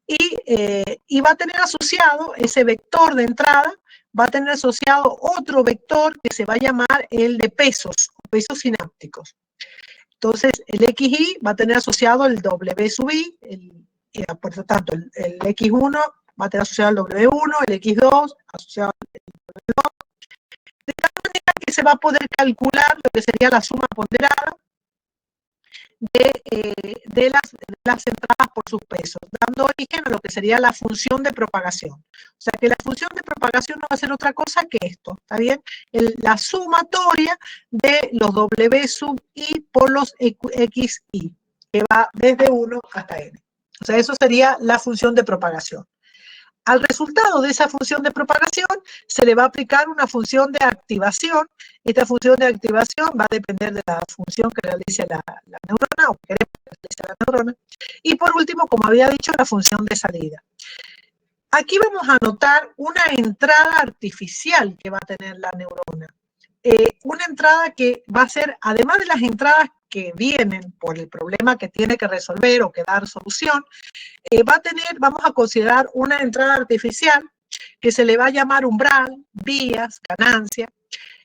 y va a tener asociado ese vector de entrada, va a tener asociado otro vector que se va a llamar el de pesos, pesos sinápticos. Entonces, el XY va a tener asociado el W sub I, por lo tanto, el X1 va a tener asociado el W1, el X2 asociado al W2, de tal manera que se va a poder calcular lo que sería la suma ponderada de las entradas por sus pesos, dando origen a lo que sería la función de propagación. O sea que la función de propagación no va a ser otra cosa que esto, ¿está bien? La sumatoria de los W sub I por los XI, que va desde 1 hasta N. O sea, eso sería la función de propagación. Al resultado de esa función de propagación se le va a aplicar una función de activación. Esta función de activación va a depender de la función que realice la neurona o que queremos que realice la neurona. Y por último, como había dicho, la función de salida. Aquí vamos a notar una entrada artificial que va a tener la neurona. Una entrada que va a ser, además de las entradas que vienen por el problema que tiene que resolver o que dar solución, vamos a considerar una entrada artificial que se le va a llamar umbral, vías, ganancia.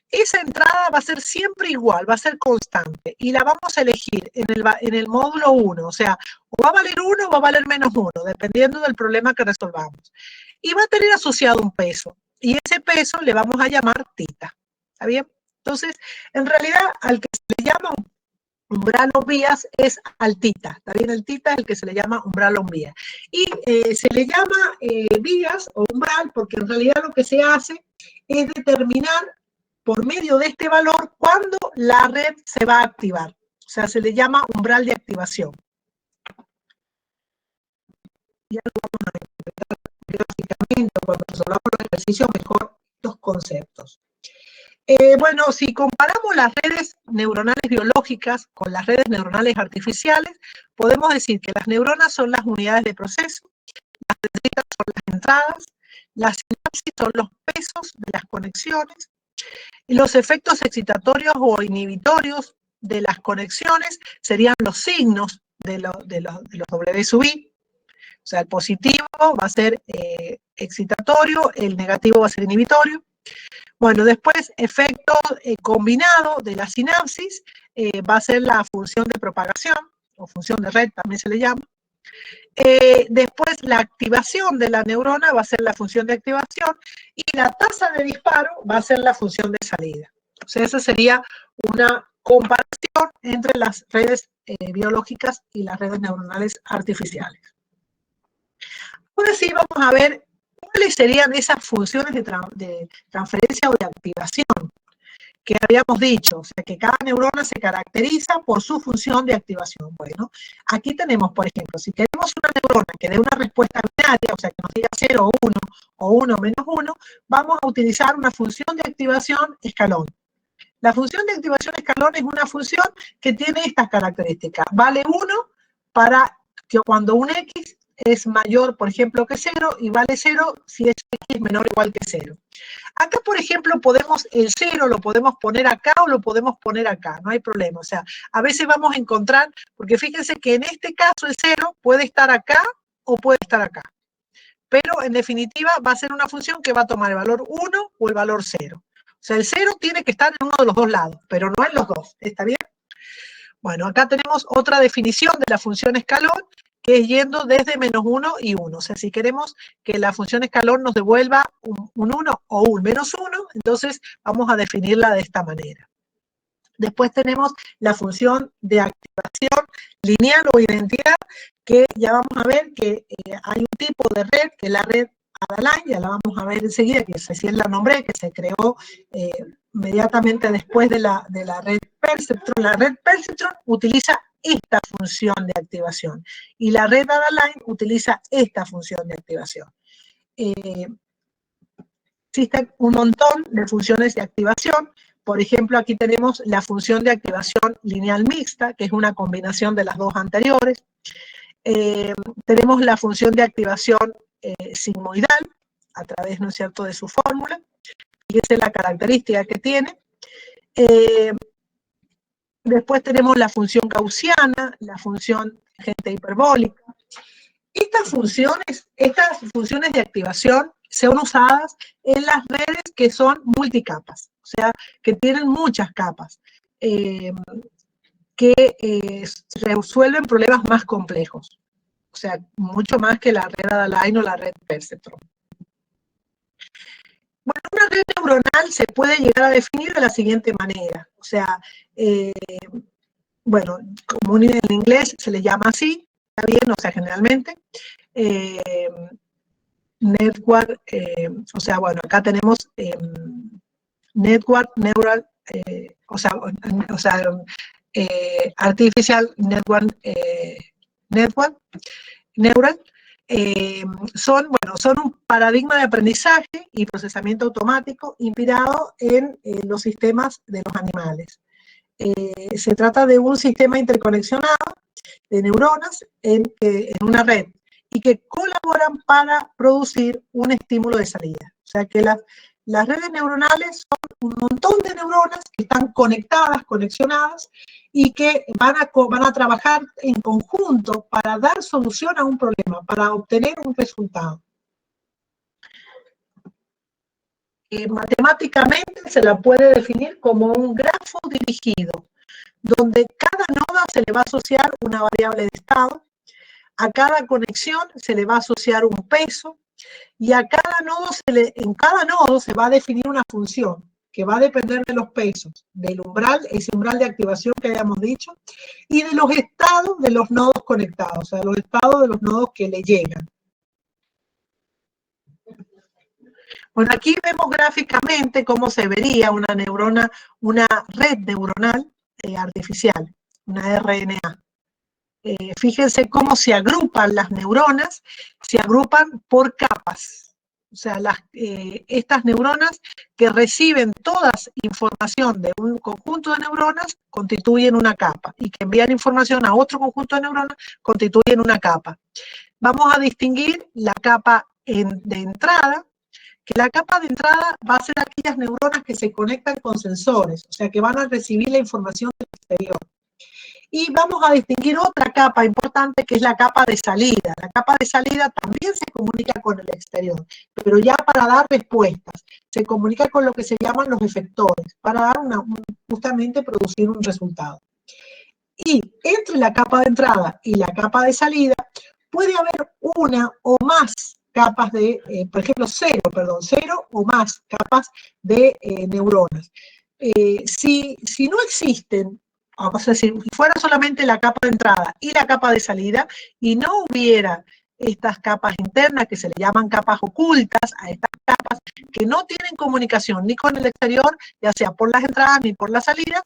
Esa entrada va a ser siempre igual, va a ser constante y la vamos a elegir en el módulo 1, o sea, o va a valer 1 o va a valer menos 1, dependiendo del problema que resolvamos. Y va a tener asociado un peso y ese peso le vamos a llamar tita. ¿Está bien? Entonces, en realidad, al que se le llama umbral o vías es al tita. ¿Está bien? El tita es el que se le llama umbral o vía. Y se le llama vías o umbral porque en realidad lo que se hace es determinar por medio de este valor cuándo la red se va a activar. O sea, se le llama umbral de activación. Ya lo vamos a interpretar gráficamente cuando resolvamos los ejercicios mejor estos conceptos. Bueno, si comparamos las redes neuronales biológicas con las redes neuronales artificiales, podemos decir que las neuronas son las unidades de proceso, las dendritas son las entradas, las sinapsis son los pesos de las conexiones, y los efectos excitatorios o inhibitorios de las conexiones serían los signos de los W sub I. O sea, el positivo va a ser excitatorio, el negativo va a ser inhibitorio. Bueno, después, efecto combinado de la sinapsis va a ser la función de propagación, o función de red también se le llama. Después, la activación de la neurona va a ser la función de activación y la tasa de disparo va a ser la función de salida. O sea, esa sería una comparación entre las redes biológicas y las redes neuronales artificiales. Ahora sí vamos a ver cuáles serían esas funciones de transferencia o de activación que habíamos dicho, o sea, que cada neurona se caracteriza por su función de activación. Bueno, aquí tenemos, por ejemplo, si queremos una neurona que dé una respuesta binaria, o sea, que nos diga 0 o 1 o 1 menos 1, vamos a utilizar una función de activación escalón. La función de activación escalón es una función que tiene estas características. Vale 1 para que cuando un X es mayor, por ejemplo, que 0, y vale 0 si es X menor o igual que 0. Acá, por ejemplo, el 0 lo podemos poner acá o lo podemos poner acá, no hay problema. O sea, a veces vamos a encontrar, porque fíjense que en este caso el 0 puede estar acá o puede estar acá. Pero, en definitiva, va a ser una función que va a tomar el valor 1 o el valor 0. O sea, el 0 tiene que estar en uno de los dos lados, pero no en los dos. ¿Está bien? Bueno, acá tenemos otra definición de la función escalón, que es yendo desde menos 1 y 1. O sea, si queremos que la función escalón nos devuelva un 1 o un menos 1, entonces vamos a definirla de esta manera. Después tenemos la función de activación lineal o identidad, que ya vamos a ver que hay un tipo de red, que es la red Adaline, ya la vamos a ver enseguida, que recién la nombré, que se creó inmediatamente después de la red Perceptron. La red Perceptron utiliza esta función de activación y la red Adaline utiliza esta función de activación. Existen un montón de funciones de activación. Por ejemplo, aquí tenemos la función de activación lineal mixta, que es una combinación de las dos anteriores. Tenemos la función de activación sigmoidal, a través, ¿no es cierto?, de su fórmula, y esa es la característica que tiene. Después tenemos la función gaussiana, la función tangente hiperbólica. Estas funciones de activación son usadas en las redes que son multicapas, o sea, que tienen muchas capas, que resuelven problemas más complejos, o sea, mucho más que la red Adaline o la red Perceptron. Bueno, una red neuronal se puede llegar a definir de la siguiente manera, o sea, bueno, como en inglés se le llama así, está bien, o sea, generalmente, network, o sea, bueno, acá tenemos network, neural, artificial network, neural, son un paradigma de aprendizaje y procesamiento automático inspirado en los sistemas de los animales. Se trata de un sistema interconexionado de neuronas en una red y que colaboran para producir un estímulo de salida. O sea que las redes neuronales son un montón de neuronas que están conectadas, conexionadas, y que van a trabajar en conjunto para dar solución a un problema, para obtener un resultado. Matemáticamente se la puede definir como un grafo dirigido, donde cada noda se le va a asociar una variable de estado, a cada conexión se le va a asociar un peso, y a cada nodo en cada nodo se va a definir una función que va a depender de los pesos, del umbral, ese umbral de activación que habíamos dicho, y de los estados de los nodos conectados, o sea, los estados de los nodos que le llegan. Bueno, aquí vemos gráficamente cómo se vería una neurona, una red neuronal artificial, una RNA. Fíjense cómo se agrupan las neuronas, se agrupan por capas. O sea, estas neuronas que reciben toda información de un conjunto de neuronas constituyen una capa, y que envían información a otro conjunto de neuronas constituyen una capa. Vamos a distinguir la capa de entrada, que la capa de entrada va a ser aquellas neuronas que se conectan con sensores, o sea, que van a recibir la información del exterior. Y vamos a distinguir otra capa importante, que es la capa de salida. La capa de salida también se comunica con el exterior, pero ya para dar respuestas. Se comunica con lo que se llaman los efectores, para dar justamente producir un resultado. Y entre la capa de entrada y la capa de salida puede haber una o más capas de, por ejemplo, cero o más capas de neuronas. Si no existen, vamos a decir, si fuera solamente la capa de entrada y la capa de salida, y no hubiera estas capas internas que se le llaman capas ocultas, a estas capas que no tienen comunicación ni con el exterior, ya sea por las entradas ni por las salidas,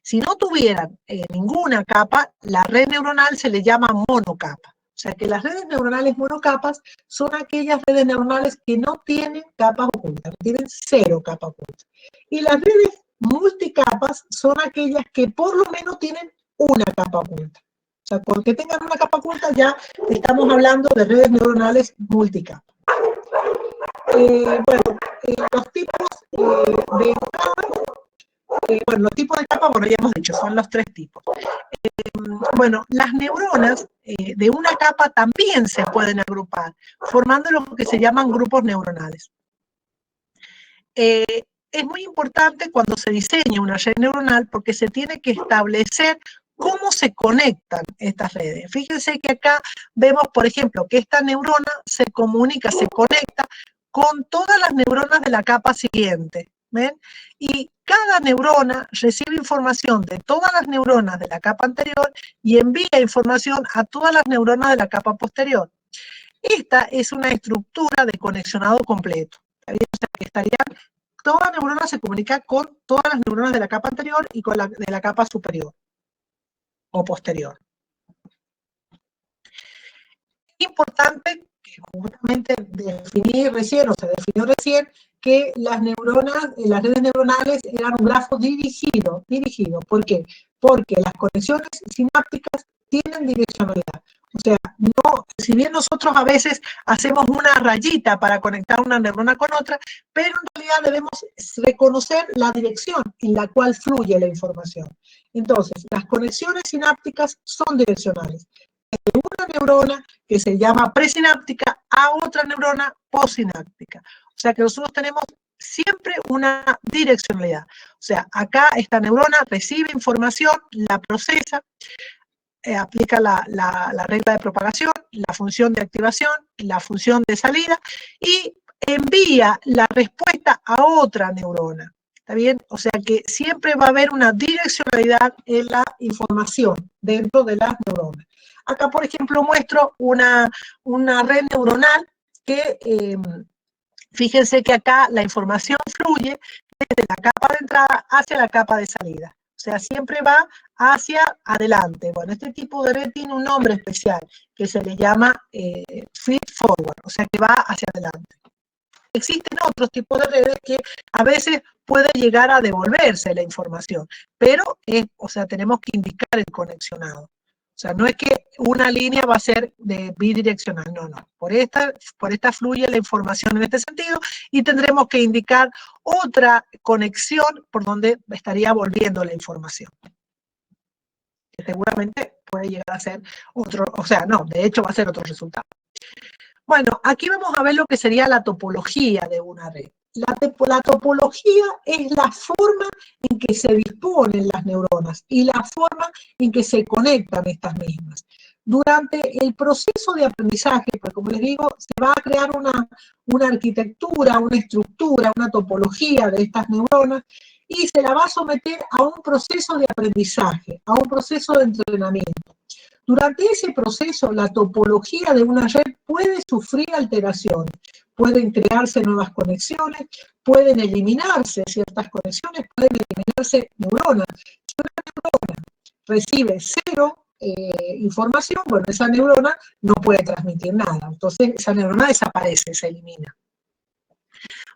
si no tuvieran ninguna capa, la red neuronal se le llama monocapa. O sea que las redes neuronales monocapas son aquellas redes neuronales que no tienen capas ocultas, tienen cero capas ocultas. Y las redes multicapas son aquellas que por lo menos tienen una capa oculta. O sea, porque tengan una capa oculta ya estamos hablando de redes neuronales multicapas. Los tipos de entrada, los tipos de capa, ya hemos dicho, son los tres tipos. Las neuronas de una capa también se pueden agrupar, formando lo que se llaman grupos neuronales. Es muy importante cuando se diseña una red neuronal porque se tiene que establecer cómo se conectan estas redes. Fíjense que acá vemos, por ejemplo, que esta neurona se comunica, se conecta con todas las neuronas de la capa siguiente. ¿Ven? Y cada neurona recibe información de todas las neuronas de la capa anterior y envía información a todas las neuronas de la capa posterior. Esta es una estructura de conexionado completo. O sea, que toda neurona se comunica con todas las neuronas de la capa anterior y con de la capa superior o posterior. Importante que justamente se definió recién que las redes neuronales eran un grafo dirigido. ¿Por qué? Porque las conexiones sinápticas tienen direccionalidad. O sea, si bien nosotros a veces hacemos una rayita para conectar una neurona con otra, pero en realidad debemos reconocer la dirección en la cual fluye la información. Entonces, las conexiones sinápticas son direccionales. De una neurona que se llama presináptica a otra neurona postsináptica. O sea que nosotros tenemos siempre una direccionalidad. O sea, acá esta neurona recibe información, la procesa, aplica la regla de propagación, la función de activación, la función de salida y envía la respuesta a otra neurona. ¿Está bien? O sea que siempre va a haber una direccionalidad en la información dentro de las neuronas. Acá, por ejemplo, muestro una red neuronal que, fíjense que acá la información fluye desde la capa de entrada hacia la capa de salida. O sea, siempre va hacia adelante. Bueno, este tipo de red tiene un nombre especial que se le llama feed forward, o sea, que va hacia adelante. Existen otros tipos de redes que a veces puede llegar a devolverse la información, pero o sea, tenemos que indicar el conexionado. O sea, no es que una línea va a ser de bidireccional, no, no. Por esta fluye la información en este sentido y tendremos que indicar otra conexión por donde estaría volviendo la información. Que seguramente puede llegar a ser otro, o sea, no, de hecho va a ser otro resultado. Bueno, aquí vamos a ver lo que sería la topología de una red. La topología es la forma en que se disponen las neuronas y la forma en que se conectan estas mismas. Durante el proceso de aprendizaje, pues como les digo, se va a crear una arquitectura, una estructura, una topología de estas neuronas y se la va a someter a un proceso de aprendizaje, a un proceso de entrenamiento. Durante ese proceso, la topología de una red puede sufrir alteraciones, pueden crearse nuevas conexiones, pueden eliminarse ciertas conexiones, pueden eliminarse neuronas. Si una neurona recibe cero información, bueno, esa neurona no puede transmitir nada, entonces esa neurona desaparece, se elimina.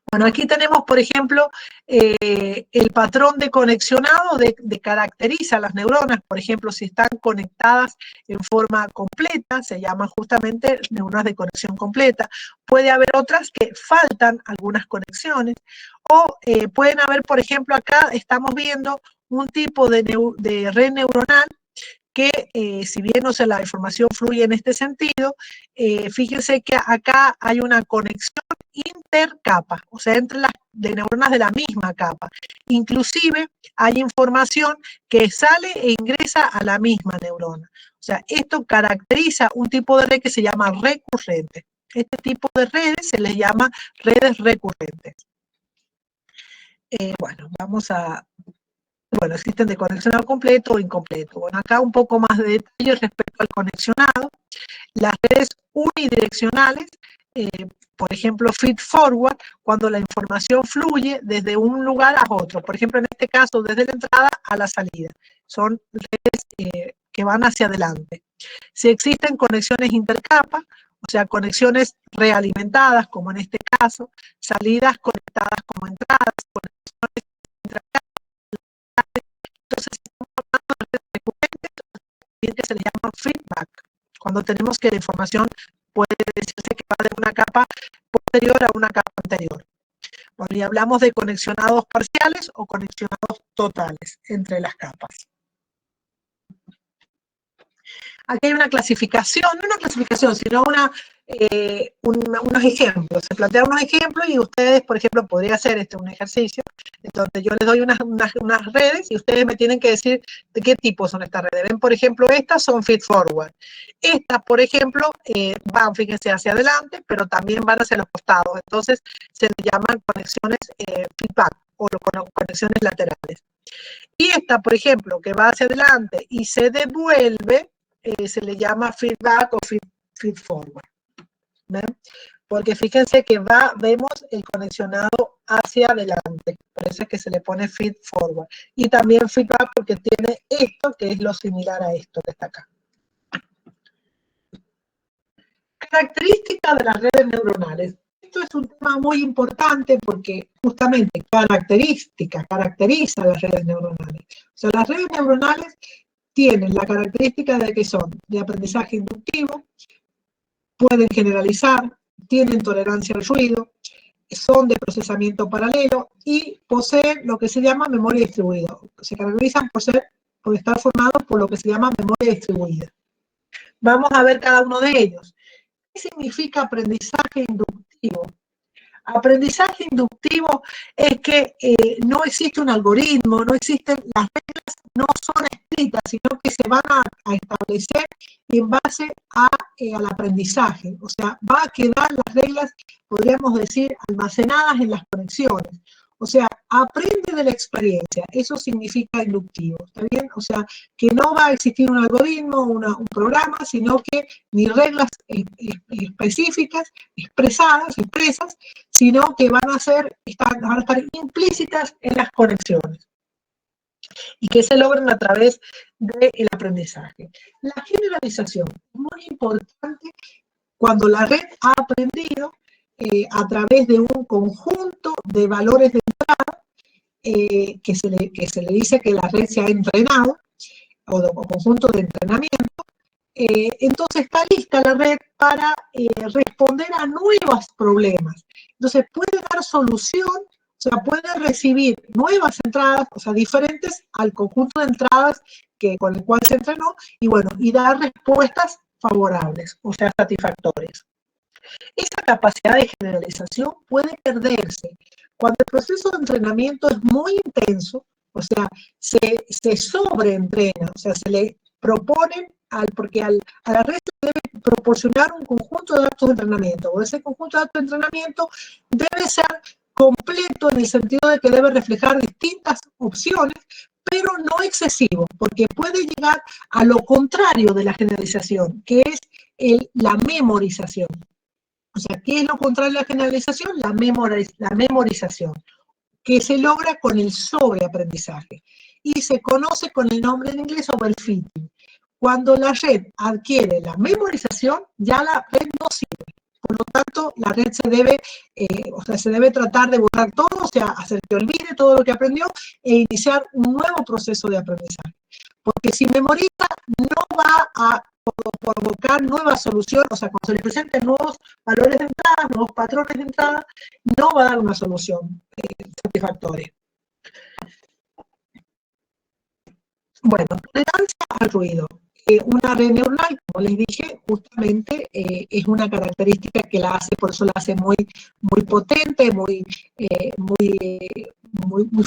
Bueno, aquí tenemos, por ejemplo, el patrón de conexionado de caracteriza a las neuronas. Por ejemplo, si están conectadas en forma completa, se llaman justamente neuronas de conexión completa. Puede haber otras que faltan algunas conexiones. O pueden haber, por ejemplo, acá estamos viendo un tipo de red neuronal que si bien no sé, la información fluye en este sentido, fíjense que acá hay una conexión intercapa, o sea, entre las de neuronas de la misma capa. Inclusive hay información que sale e ingresa a la misma neurona. O sea, esto caracteriza un tipo de red que se llama recurrente. Este tipo de redes se les llama redes recurrentes. Bueno, vamos a... Bueno, existen de conexionado completo o incompleto. Bueno, acá un poco más de detalle respecto al conexionado. Las redes unidireccionales, por ejemplo, feed forward, cuando la información fluye desde un lugar a otro. Por ejemplo, en este caso, desde la entrada a la salida. Son redes que van hacia adelante. Si existen conexiones intercapas, o sea, conexiones realimentadas, como en este caso, salidas conectadas como entradas, conexiones intracapas, entonces estamos hablando de redes recurrentes, que se le llama feedback, cuando tenemos que la información puede decirse que va de una capa posterior a una capa anterior. Bueno, y hablamos de conexionados parciales o conexionados totales entre las capas. Aquí hay una clasificación, no una clasificación, sino unos ejemplos. Se plantean unos ejemplos y ustedes, por ejemplo, podría hacer un ejercicio donde yo les doy unas redes y ustedes me tienen que decir de qué tipo son estas redes. Ven, por ejemplo, estas son feed forward. Estas, por ejemplo, van, fíjense, hacia adelante, pero también van hacia los costados. Entonces, se les llaman conexiones feedback o conexiones laterales. Y esta, por ejemplo, que va hacia adelante y se devuelve, se le llama feedback o feed forward. ¿Ven? Porque fíjense que vemos el conexionado hacia adelante. Por eso es que se le pone feed forward. Y también feedback porque tiene esto, que es lo similar a esto que está acá. Características de las redes neuronales. Esto es un tema muy importante porque justamente caracteriza las redes neuronales. O sea, las redes neuronales tienen la característica de que son de aprendizaje inductivo, pueden generalizar, tienen tolerancia al ruido, son de procesamiento paralelo y poseen lo que se llama memoria distribuida. Se caracterizan por estar formados por lo que se llama memoria distribuida. Vamos a ver cada uno de ellos. ¿Qué significa aprendizaje inductivo? Aprendizaje inductivo es que no existe un algoritmo, no existen, las reglas no son escritas, sino que se van a establecer en base al aprendizaje. O sea, va a quedar las reglas, podríamos decir, almacenadas en las conexiones. O sea, aprende de la experiencia, eso significa inductivo, ¿está bien? O sea, que no va a existir un algoritmo, un programa, sino que ni reglas específicas, expresas, sino que van a estar implícitas en las conexiones. y que se logran a través del aprendizaje. La generalización es muy importante cuando la red ha aprendido a través de un conjunto de valores de entrada que se le dice que la red se ha entrenado o conjunto de entrenamiento. Entonces está lista la red para responder a nuevos problemas. Entonces puede dar solución, o sea, puede recibir nuevas entradas, o sea, diferentes al conjunto de entradas con el cual se entrenó, y bueno, y dar respuestas favorables, o sea, satisfactorias. Esa capacidad de generalización puede perderse cuando el proceso de entrenamiento es muy intenso, o sea, se sobreentrena, o sea, se le proponen, porque a la red se debe proporcionar un conjunto de datos de entrenamiento, o ese conjunto de datos de entrenamiento debe ser completo en el sentido de que debe reflejar distintas opciones, pero no excesivo, porque puede llegar a lo contrario de la generalización, que es la memorización. O sea, ¿qué es lo contrario a la generalización? La memorización, que se logra con el sobreaprendizaje y se conoce con el nombre en inglés overfitting. Cuando la red adquiere la memorización, ya la red no sirve. Por lo tanto, la red se debe tratar de borrar todo, o sea, hacer que olvide todo lo que aprendió e iniciar un nuevo proceso de aprendizaje. Porque si memoriza, no va a provocar nuevas soluciones, o sea, cuando se le presenten nuevos valores de entrada, nuevos patrones de entrada, no va a dar una solución satisfactoria. Bueno, tolerancia al ruido. Una red neuronal, como les dije, justamente es una característica que la hace, por eso la hace muy, muy potente, muy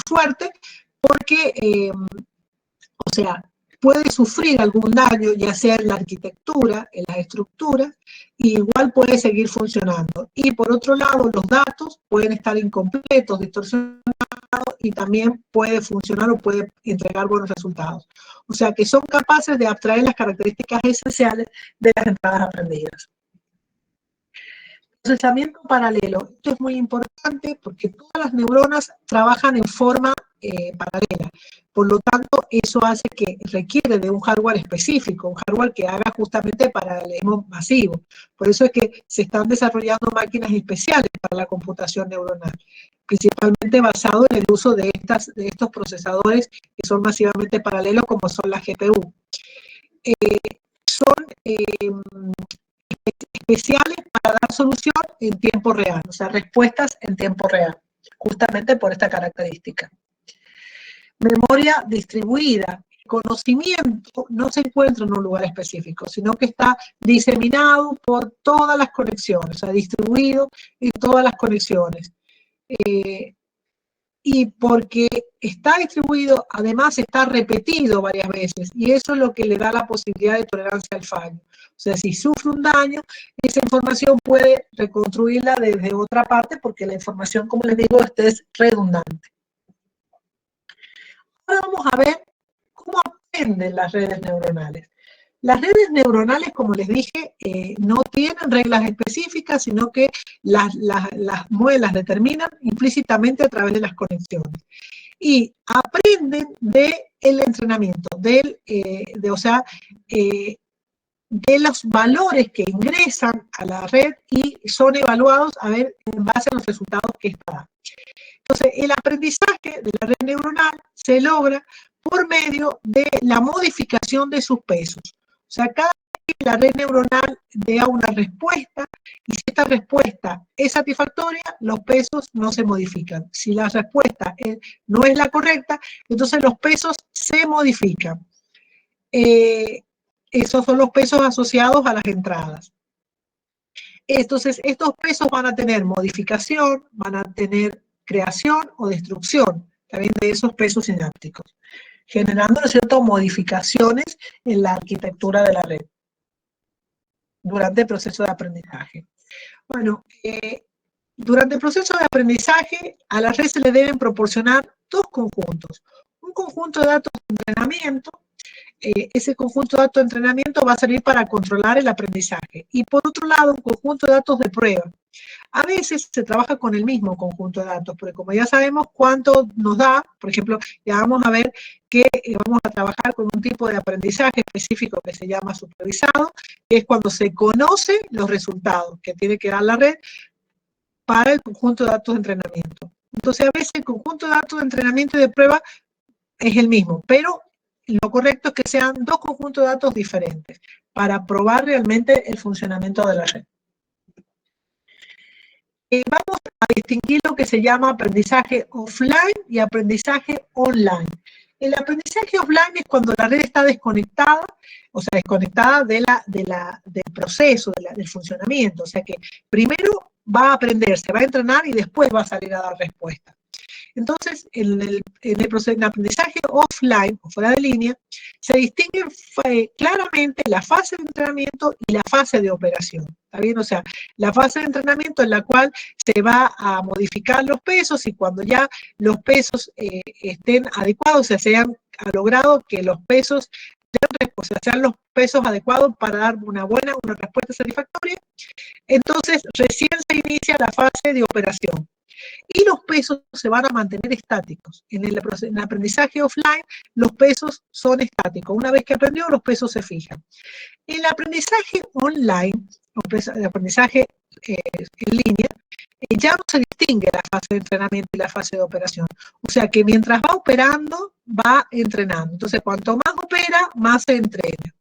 fuerte, porque, o sea, puede sufrir algún daño, ya sea en la arquitectura, en las estructuras, y igual puede seguir funcionando. Y por otro lado, los datos pueden estar incompletos, distorsionados, y también puede funcionar o puede entregar buenos resultados. O sea que son capaces de abstraer las características esenciales de las entradas aprendidas. Procesamiento paralelo. Esto es muy importante porque todas las neuronas trabajan en forma paralela. Por lo tanto, eso hace que requiere de un hardware específico, un hardware que haga justamente paralelismo masivo. Por eso es que se están desarrollando máquinas especiales para la computación neuronal, principalmente basado en el uso de estos procesadores que son masivamente paralelos, como son las GPU. Son especiales para dar solución en tiempo real, o sea, respuestas en tiempo real, justamente por esta característica. Memoria distribuida. Conocimiento no se encuentra en un lugar específico, sino que está diseminado por todas las conexiones, o sea, distribuido en todas las conexiones. Y porque está distribuido, además está repetido varias veces, y eso es lo que le da la posibilidad de tolerancia al fallo. O sea, si sufre un daño, esa información puede reconstruirla desde otra parte, porque la información, como les digo, es redundante. Ahora vamos a ver cómo aprenden las redes neuronales. Las redes neuronales, como les dije, no tienen reglas específicas, sino que las muelas determinan implícitamente a través de las conexiones. Y aprenden del entrenamiento, de los valores que ingresan a la red y son evaluados a ver en base a los resultados que está. Entonces, el aprendizaje de la red neuronal se logra por medio de la modificación de sus pesos. O sea, cada vez que la red neuronal dé una respuesta, y si esta respuesta es satisfactoria, los pesos no se modifican. Si la respuesta no es la correcta, entonces los pesos se modifican. Esos son los pesos asociados a las entradas. Entonces, estos pesos van a tener modificación, van a tener creación o destrucción también de esos pesos sinápticos, generando, ¿no es cierto?, modificaciones en la arquitectura de la red durante el proceso de aprendizaje. Bueno, durante el proceso de aprendizaje a la red se le deben proporcionar dos conjuntos. Un conjunto de datos de entrenamiento. Ese conjunto de datos de entrenamiento va a servir para controlar el aprendizaje. Y por otro lado, un conjunto de datos de prueba, A veces se trabaja con el mismo conjunto de datos, porque como ya sabemos cuánto nos da, por ejemplo, ya vamos a ver que vamos a trabajar con un tipo de aprendizaje específico que se llama supervisado, que es cuando se conocen los resultados que tiene que dar la red para el conjunto de datos de entrenamiento. Entonces, a veces el conjunto de datos de entrenamiento y de prueba es el mismo, pero lo correcto es que sean dos conjuntos de datos diferentes para probar realmente el funcionamiento de la red. Vamos a distinguir lo que se llama aprendizaje offline y aprendizaje online. El aprendizaje offline es cuando la red está desconectada, o sea, desconectada del proceso, del funcionamiento. O sea que primero va a aprender, se va a entrenar y después va a salir a dar respuesta. Entonces, en el aprendizaje offline, o fuera de línea, se distinguen claramente la fase de entrenamiento y la fase de operación. ¿Está bien? O sea, la fase de entrenamiento en la cual se va a modificar los pesos y cuando ya los pesos estén adecuados, o sea, se hayan logrado que los pesos sean los pesos adecuados para dar una respuesta satisfactoria, entonces recién se inicia la fase de operación. Y los pesos se van a mantener estáticos. En el aprendizaje offline, los pesos son estáticos. Una vez que aprendió, los pesos se fijan. En el aprendizaje online, el aprendizaje en línea, ya no se distingue la fase de entrenamiento y la fase de operación. O sea que mientras va operando, va entrenando. Entonces, cuanto más opera, más se entrena.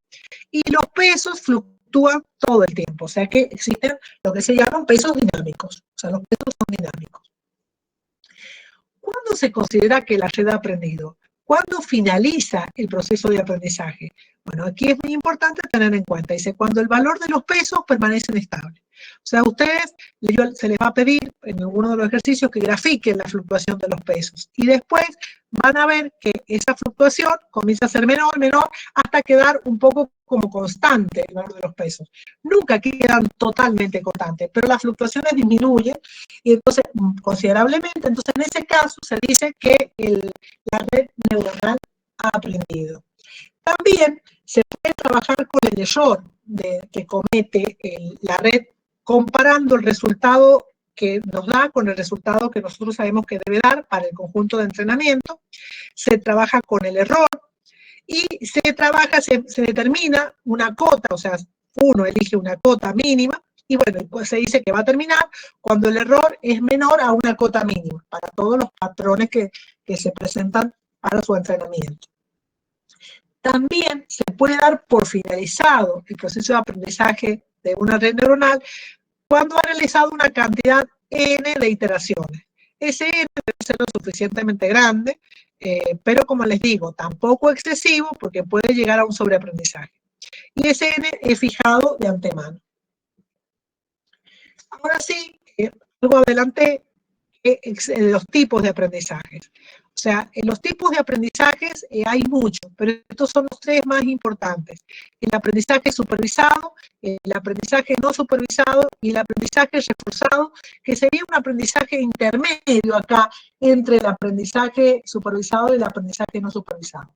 Y los pesos fluctúan todo el tiempo. O sea que existen lo que se llaman pesos dinámicos. O sea, los pesos son dinámicos. ¿Cuándo se considera que la red ha aprendido? ¿Cuándo finaliza el proceso de aprendizaje? Bueno, aquí es muy importante tener en cuenta, dice, cuando el valor de los pesos permanece estable. O sea, a ustedes se les va a pedir en alguno de los ejercicios que grafiquen la fluctuación de los pesos y después van a ver que esa fluctuación comienza a ser menor, hasta quedar un poco como constante el valor de los pesos. Nunca quedan totalmente constantes, pero las fluctuaciones disminuyen y entonces considerablemente. Entonces, en ese caso se dice que la red neuronal ha aprendido. También se puede trabajar con el error que comete la red comparando el resultado que nos da con el resultado que nosotros sabemos que debe dar para el conjunto de entrenamiento. Se trabaja con el error y se determina una cota, o sea, uno elige una cota mínima y bueno, pues se dice que va a terminar cuando el error es menor a una cota mínima para todos los patrones que se presentan para su entrenamiento. También se puede dar por finalizado el proceso de aprendizaje de una red neuronal cuando ha realizado una cantidad n de iteraciones. Ese n debe ser lo suficientemente grande, pero como les digo, tampoco excesivo porque puede llegar a un sobreaprendizaje. Y ese n es fijado de antemano. Ahora sí, luego adelanté los tipos de aprendizajes. O sea, en los tipos de aprendizajes hay muchos, pero estos son los tres más importantes. El aprendizaje supervisado, el aprendizaje no supervisado y el aprendizaje reforzado, que sería un aprendizaje intermedio acá entre el aprendizaje supervisado y el aprendizaje no supervisado.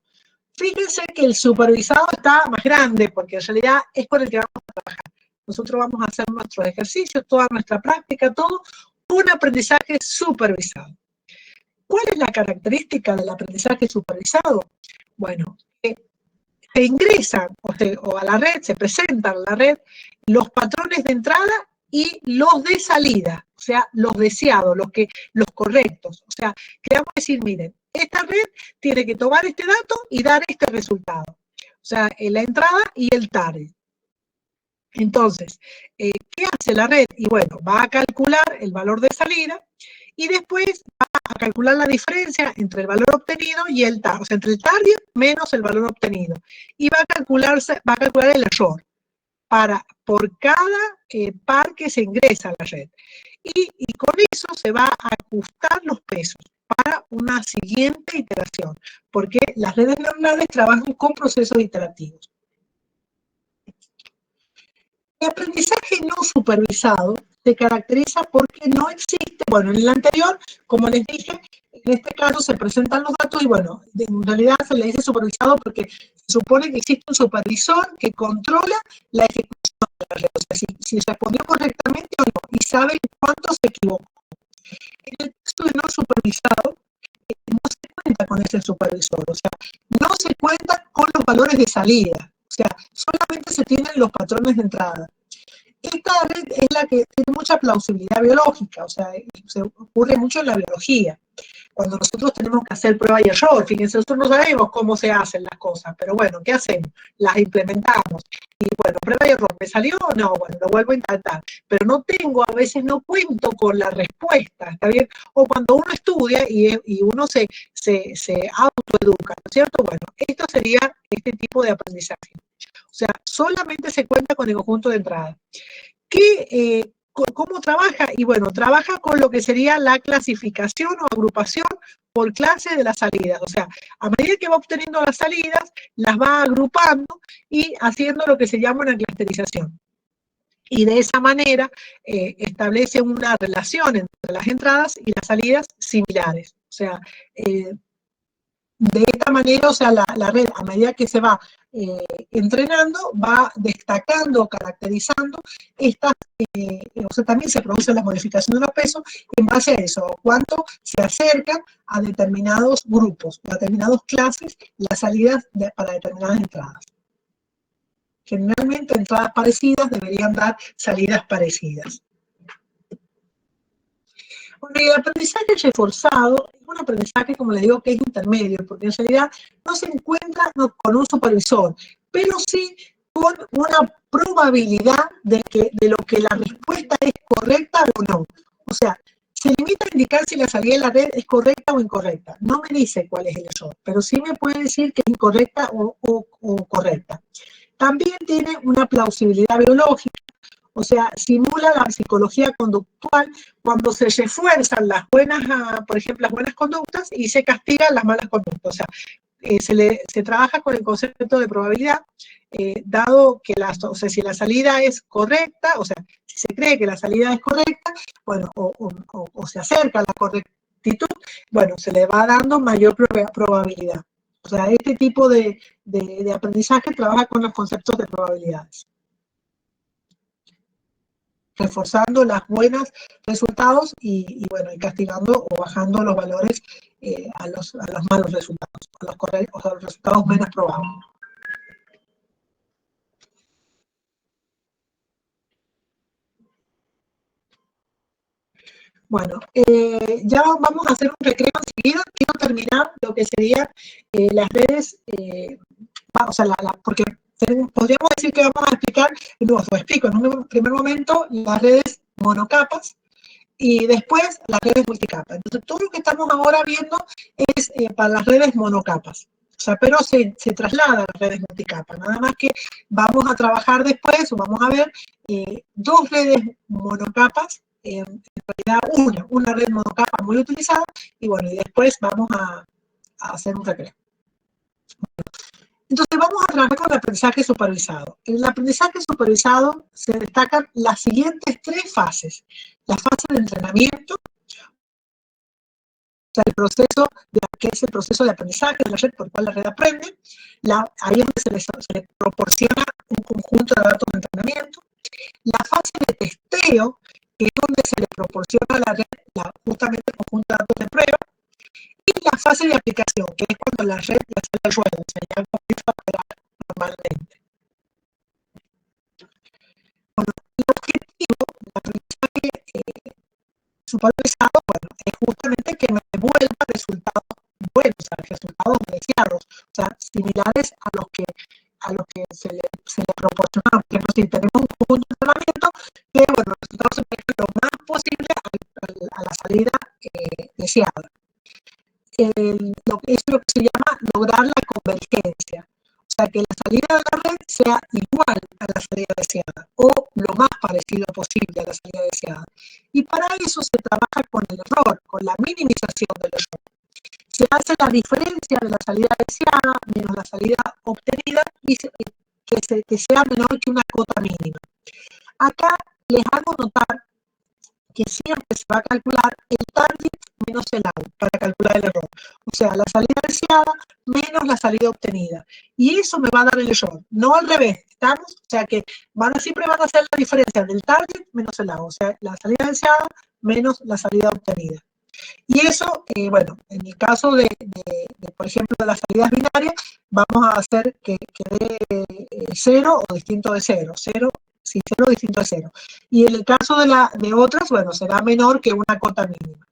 Fíjense que el supervisado está más grande porque en realidad es con el que vamos a trabajar. Nosotros vamos a hacer nuestros ejercicios, toda nuestra práctica, todo un aprendizaje supervisado. ¿Cuál es la característica del aprendizaje supervisado? Bueno, se ingresan o a la red, se presentan a la red los patrones de entrada y los de salida, o sea, los deseados, los correctos. O sea, queremos decir, miren, esta red tiene que tomar este dato y dar este resultado. O sea, la entrada y el target. Entonces, ¿qué hace la red? Y bueno, va a calcular el valor de salida y después va a calcular la diferencia entre el valor obtenido y el target, o sea, entre el target menos el valor obtenido. Y va a calcular el error por cada par que se ingresa a la red. Y con eso se va a ajustar los pesos para una siguiente iteración, porque las redes neuronales trabajan con procesos iterativos. El aprendizaje no supervisado se caracteriza porque no existe, bueno, en el anterior, como les dije, en este caso se presentan los datos y bueno, en realidad se le dice supervisado porque se supone que existe un supervisor que controla la ejecución de la red, o sea, si respondió correctamente o no, y saben cuánto se equivocó. En el texto de no supervisado, no se cuenta con ese supervisor, o sea, no se cuenta con los valores de salida, o sea, solamente se tienen los patrones de entrada. Esta red es la que tiene mucha plausibilidad biológica, o sea, se ocurre mucho en la biología. Cuando nosotros tenemos que hacer prueba y error, fíjense, nosotros no sabemos cómo se hacen las cosas, pero bueno, ¿qué hacemos? Las implementamos. Y bueno, prueba y error, ¿me salió o no? Bueno, lo vuelvo a intentar. Pero no tengo, a veces no cuento con la respuesta, ¿está bien? O cuando uno estudia y uno se autoeduca, ¿no es cierto? Bueno, esto sería este tipo de aprendizaje. O sea, solamente se cuenta con el conjunto de entrada. ¿Cómo trabaja? Y bueno, trabaja con lo que sería la clasificación o agrupación por clase de las salidas. O sea, a medida que va obteniendo las salidas, las va agrupando y haciendo lo que se llama una clusterización. Y de esa manera establece una relación entre las entradas y las salidas similares. O sea, de esta manera, o sea, la red, a medida que se va entrenando, va destacando, caracterizando estas, o sea, también se produce la modificación de los pesos en base a eso, cuánto se acercan a determinados grupos, a determinadas clases, las salidas para determinadas entradas. Generalmente entradas parecidas deberían dar salidas parecidas. El aprendizaje reforzado es un aprendizaje, como les digo, que es intermedio, porque en realidad no se encuentra con un supervisor, pero sí con una probabilidad de lo que la respuesta es correcta o no. O sea, se limita a indicar si la salida de la red es correcta o incorrecta. No me dice cuál es el error, pero sí me puede decir que es incorrecta o correcta. También tiene una plausibilidad biológica. O sea, simula la psicología conductual cuando se refuerzan las buenas, por ejemplo, las buenas conductas y se castigan las malas conductas. O sea, se trabaja con el concepto de probabilidad, dado que o sea, si la salida es correcta, o sea, si se cree que la salida es correcta, bueno, o se acerca a la correctitud, bueno, se le va dando mayor probabilidad. O sea, este tipo de aprendizaje trabaja con los conceptos de probabilidades, reforzando los buenos resultados y bueno, y castigando o bajando los valores a los malos resultados, a los resultados menos probables. Bueno, ya vamos a hacer un recreo enseguida. Quiero terminar lo que serían las redes, o sea, porque podríamos decir que vamos a explicar, no, os lo explico en un primer momento, las redes monocapas, y después las redes multicapas. Entonces, todo lo que estamos ahora viendo es para las redes monocapas. O sea, pero se traslada a las redes multicapas. Nada más que vamos a trabajar después, o vamos a ver dos redes monocapas, en realidad una red monocapa muy utilizada, y bueno, y después vamos a hacer un recreo. Entonces vamos a trabajar con el aprendizaje supervisado. En el aprendizaje supervisado se destacan las siguientes tres fases. La fase de entrenamiento, o sea, el proceso que es el proceso de aprendizaje de la red por el cual la red aprende. Ahí es donde se le proporciona un conjunto de datos de entrenamiento. La fase de testeo, que es donde se le proporciona a la red justamente el conjunto de datos de prueba. Y la fase de aplicación, que es cuando la red ya sale al ruedo, o sea, ya comienza a operar normalmente. Bueno, el objetivo del aprendizaje supervisado, bueno, es justamente que me devuelva resultados buenos, o sea, resultados deseados, o sea, similares a los que se le proporciona. Por ejemplo, si tenemos un conjunto de entrenamiento, que bueno, los resultados se acerquen lo más posible a la salida deseada. Es lo que se llama lograr la convergencia. O sea, que la salida de la red sea igual a la salida deseada o lo más parecido posible a la salida deseada. Y para eso se trabaja con el error, con la minimización del error. Se hace la diferencia de la salida deseada menos la salida obtenida y que sea menor que una cota mínima. Acá les hago notar que siempre se va a calcular el target menos el out para calcular el error. O sea, la salida deseada menos la salida obtenida. Y eso me va a dar el error, no al revés. ¿Estamos? O sea que siempre van a ser la diferencia del target menos el out. O sea, la salida deseada menos la salida obtenida. Y eso, bueno, en el caso por ejemplo, de las salidas binarias, vamos a hacer que dé 0 o distinto de 0. 0 o distinto de 0. Y en el caso de otras, bueno, será menor que una cota mínima.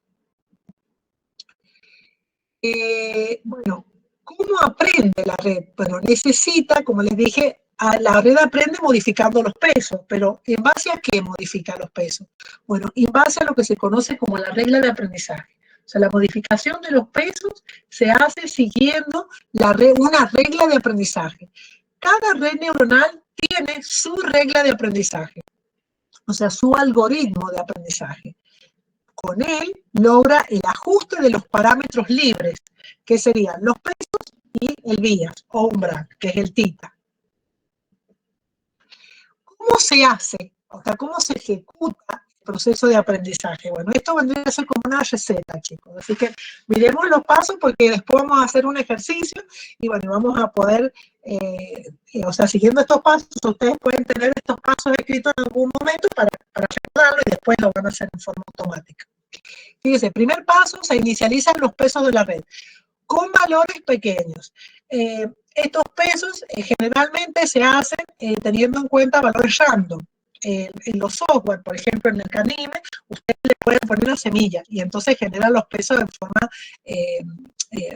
Bueno, ¿cómo aprende la red? Bueno, necesita, como les dije, la red aprende modificando los pesos, pero ¿en base a qué modifica los pesos? Bueno, en base a lo que se conoce como la regla de aprendizaje. O sea, la modificación de los pesos se hace siguiendo una regla de aprendizaje. Cada red neuronal tiene su regla de aprendizaje, o sea, su algoritmo de aprendizaje. Con él logra el ajuste de los parámetros libres, que serían los pesos y el bias o umbral, que es el tita. ¿Cómo se hace? O sea, ¿cómo se ejecuta el proceso de aprendizaje? Bueno, esto vendría a ser como una receta, chicos. Así que miremos los pasos porque después vamos a hacer un ejercicio y bueno, vamos a poder, o sea, siguiendo estos pasos, ustedes pueden tener estos pasos escritos en algún momento para recordarlo y después lo van a hacer en forma automática. Fíjense, primer paso, se inicializan los pesos de la red con valores pequeños. Estos pesos generalmente se hacen teniendo en cuenta valores random. En los software, por ejemplo, en el Canime, ustedes le pueden poner una semilla y entonces generan los pesos de forma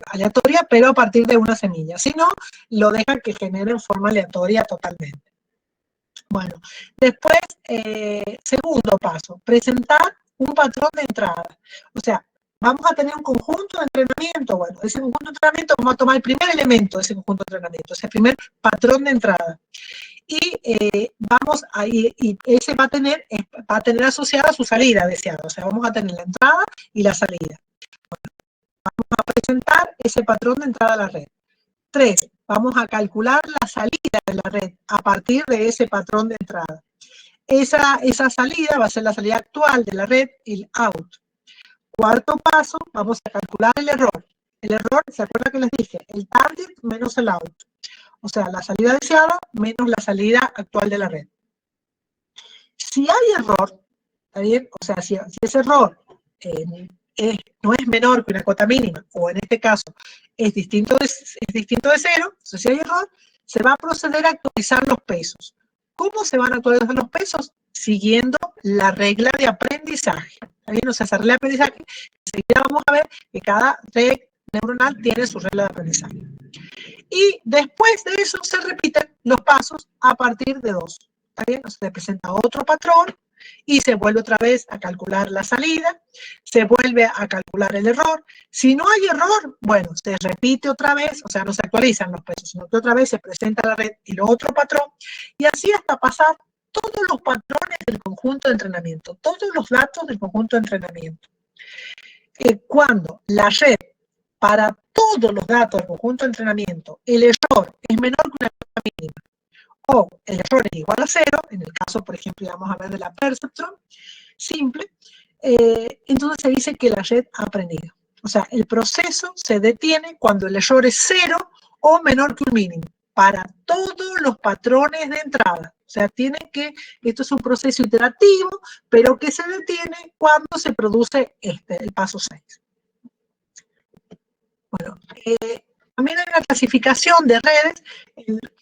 aleatoria, pero a partir de una semilla. Si no, lo dejan que genere en forma aleatoria totalmente. Bueno, después, segundo paso, presentar un patrón de entrada. O sea, vamos a tener un conjunto de entrenamiento. Bueno, ese conjunto de entrenamiento, vamos a tomar el primer elemento de ese conjunto de entrenamiento, ese primer patrón de entrada. Y ese va a tener asociada su salida deseada. O sea, vamos a tener la entrada y la salida. Bueno, vamos a presentar ese patrón de entrada a la red. 3. Vamos a calcular la salida de la red a partir de ese patrón de entrada. Esa salida va a ser la salida actual de la red, el out. Cuarto paso, vamos a calcular el error. El error, ¿se acuerdan que les dije? El target menos el out. O sea, la salida deseada menos la salida actual de la red. Si hay error, ¿está bien? O sea, si ese error no es menor que una cota mínima, o en este caso es distinto de 0, entonces si hay error, se va a proceder a actualizar los pesos. ¿Cómo se van a actualizar los pesos? Siguiendo la regla de aprendizaje. ¿Está bien? O sea, esa regla de aprendizaje, enseguida vamos a ver que cada red neuronal tiene su regla de aprendizaje. Y después de eso se repiten los pasos a partir de 2. ¿Está bien? O sea, se presenta otro patrón y se vuelve otra vez a calcular la salida, se vuelve a calcular el error. Si no hay error, bueno, se repite otra vez, o sea, no se actualizan los pesos, sino que otra vez se presenta a la red el otro patrón y así hasta pasar todos los patrones del conjunto de entrenamiento, todos los datos del conjunto de entrenamiento. Cuando la red, para todos los datos del conjunto de entrenamiento, el error es menor que una cota mínima, o el error es igual a 0, en el caso, por ejemplo, vamos a ver de la perceptron simple, entonces se dice que la red ha aprendido. O sea, el proceso se detiene cuando el error es 0 o menor que un mínimo, para todos los patrones de entrada. O sea, esto es un proceso iterativo, pero que se detiene cuando se produce el paso 6. Bueno, también hay una clasificación de redes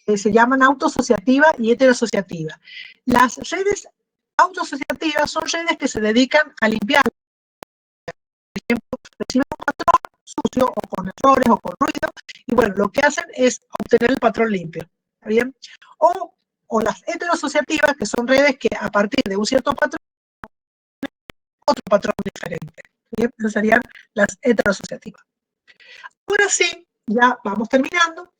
que se llaman autoasociativa y heteroasociativa. Las redes autoasociativas son redes que se dedican a limpiar. Por ejemplo, reciben un patrón sucio o con errores o con ruido y bueno, lo que hacen es obtener el patrón limpio. ¿Está bien? O las heteroasociativas, que son redes que a partir de un cierto patrón, otro patrón diferente. ¿Bien? Esas serían las heteroasociativas. Ahora sí, ya vamos terminando.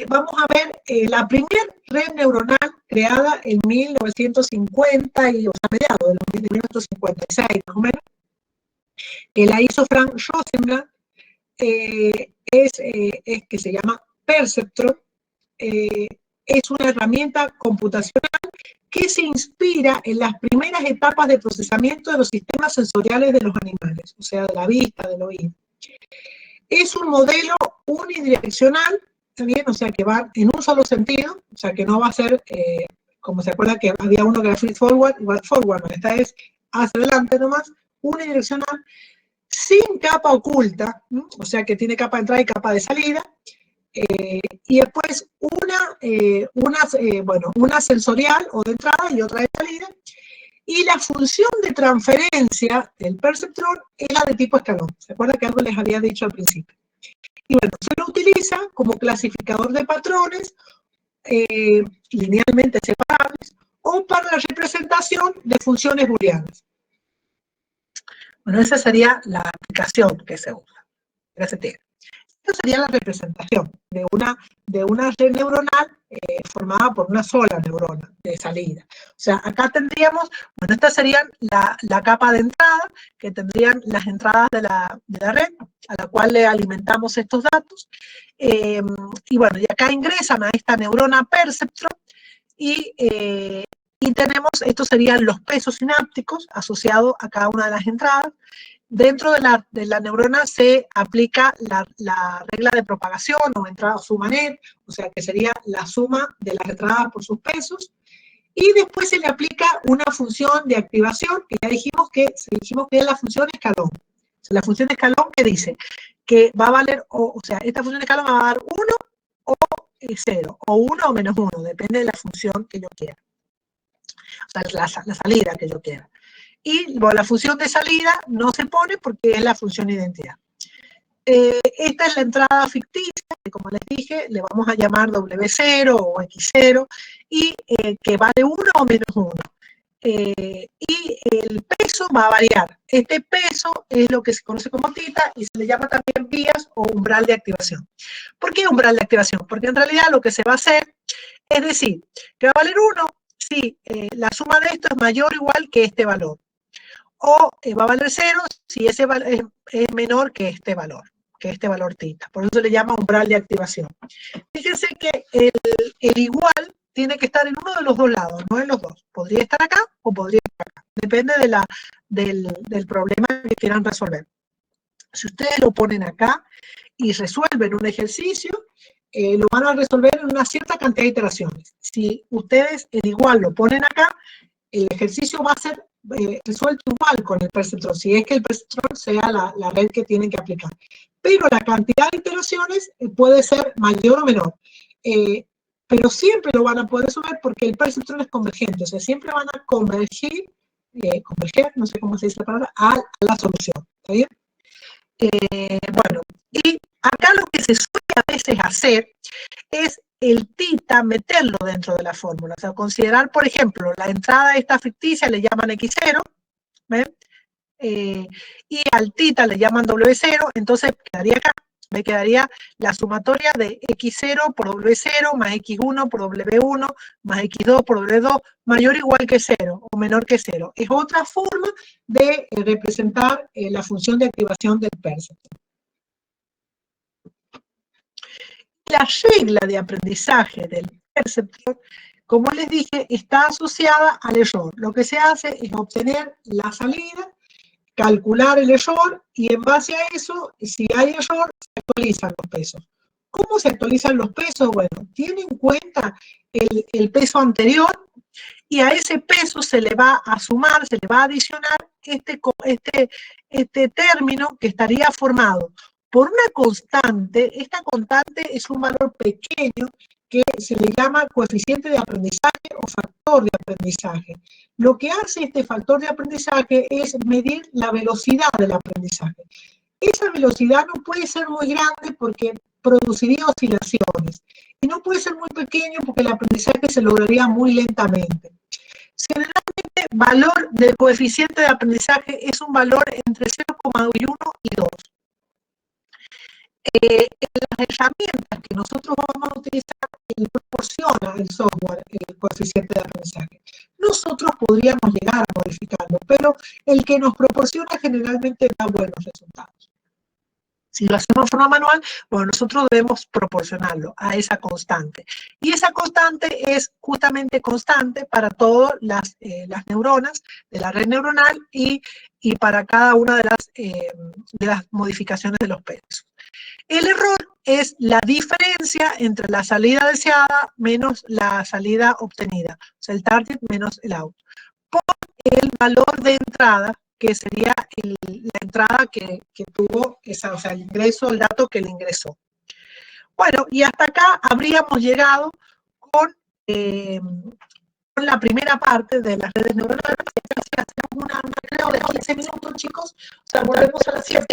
Vamos a ver la primera red neuronal creada en 1950, o sea, mediados de 1956, más o menos, que la hizo Frank Rosenblatt, es que se llama Perceptron. es una herramienta computacional que se inspira en las primeras etapas de procesamiento de los sistemas sensoriales de los animales, o sea, de la vista, del oído. Es un modelo unidireccional, ¿está bien? O sea, que va en un solo sentido, o sea, que no va a ser, como se acuerda que había uno que era feed forward, igual forward, ¿no? Esta es hacia adelante nomás, unidireccional, sin capa oculta, ¿no? O sea, que tiene capa de entrada y capa de salida, y después una sensorial o de entrada y otra de salida, y la función de transferencia del perceptrón es la de tipo escalón. ¿Se acuerdan que algo les había dicho al principio? Y bueno, se lo utiliza como clasificador de patrones linealmente separables o para la representación de funciones booleanas. Bueno, esa sería la aplicación que se usa. Esta sería la representación de una red neuronal formada por una sola neurona de salida. O sea, acá tendríamos, bueno, esta sería la capa de entrada, que tendrían las entradas de la red, a la cual le alimentamos estos datos. Y bueno, y acá ingresan a esta neurona perceptron y tenemos, estos serían los pesos sinápticos asociados a cada una de las entradas. Dentro de la neurona se aplica la regla de propagación o entrada suma net, o sea que sería la suma de las entradas por sus pesos, y después se le aplica una función de activación que ya dijimos que es la función escalón. O sea, la función escalón que dice que va a valer, o sea, esta función escalón va a dar 1 o 0, o 1 o menos 1, depende de la función que yo quiera. O sea, la salida que yo quiera. Y bueno, la función de salida no se pone porque es la función identidad. Esta es la entrada ficticia, que como les dije, le vamos a llamar W0 o X0, y que vale 1 o menos 1. Y el peso va a variar. Este peso es lo que se conoce como tita y se le llama también vías o umbral de activación. ¿Por qué umbral de activación? Porque en realidad lo que se va a hacer es decir, que va a valer 1 si la suma de esto es mayor o igual que este valor. O va a valer 0 si ese valor es menor que este valor tita. Por eso se le llama umbral de activación. Fíjense que el igual tiene que estar en uno de los dos lados, no en los dos. Podría estar acá o podría estar acá. Depende del problema que quieran resolver. Si ustedes lo ponen acá y resuelven un ejercicio, lo van a resolver en una cierta cantidad de iteraciones. Si ustedes el igual lo ponen acá, el ejercicio va a ser resuelto igual con el perceptrón, si es que el perceptrón sea la red que tienen que aplicar. Pero la cantidad de iteraciones puede ser mayor o menor. Pero siempre lo van a poder resolver porque el perceptrón es convergente, o sea, siempre van a converger, no sé cómo se dice la palabra, a la solución. ¿Está bien? Bueno, y acá lo que se suele a veces hacer es el tita meterlo dentro de la fórmula. O sea, considerar, por ejemplo, la entrada esta ficticia le llaman X0, ¿ven? Y al tita le llaman W0, entonces quedaría acá, me quedaría la sumatoria de X0 por W0 más X1 por W1 más X2 por W2 mayor o igual que 0 o menor que 0. Es otra forma de representar la función de activación del perceptor. La regla de aprendizaje del perceptor, como les dije, está asociada al error. Lo que se hace es obtener la salida, calcular el error y en base a eso, si hay error, se actualizan los pesos. ¿Cómo se actualizan los pesos? Bueno, tiene en cuenta el peso anterior y a ese peso se le va a sumar, se le va a adicionar este término que estaría formado por una constante. Esta constante es un valor pequeño que se le llama coeficiente de aprendizaje o factor de aprendizaje. Lo que hace este factor de aprendizaje es medir la velocidad del aprendizaje. Esa velocidad no puede ser muy grande porque produciría oscilaciones. Y no puede ser muy pequeño porque el aprendizaje se lograría muy lentamente. Generalmente, valor del coeficiente de aprendizaje es un valor entre 0,1 y 2. Las herramientas que nosotros vamos a utilizar le proporciona el software el coeficiente de aprendizaje. Nosotros podríamos llegar a modificarlo, pero el que nos proporciona generalmente da buenos resultados. Si lo hacemos de forma manual, bueno, nosotros debemos proporcionarlo a esa constante. Y esa constante es justamente constante para todas las neuronas de la red neuronal y para cada una de las modificaciones de los pesos. El error es la diferencia entre la salida deseada menos la salida obtenida, o sea, el target menos el out, por el valor de entrada, que sería la entrada que tuvo esa, o sea, el ingreso, el dato que le ingresó. Bueno, y hasta acá habríamos llegado con la primera parte de las redes neuronales. Hacemos una recreo de 15 minutos, chicos. O sea, volvemos a las 7.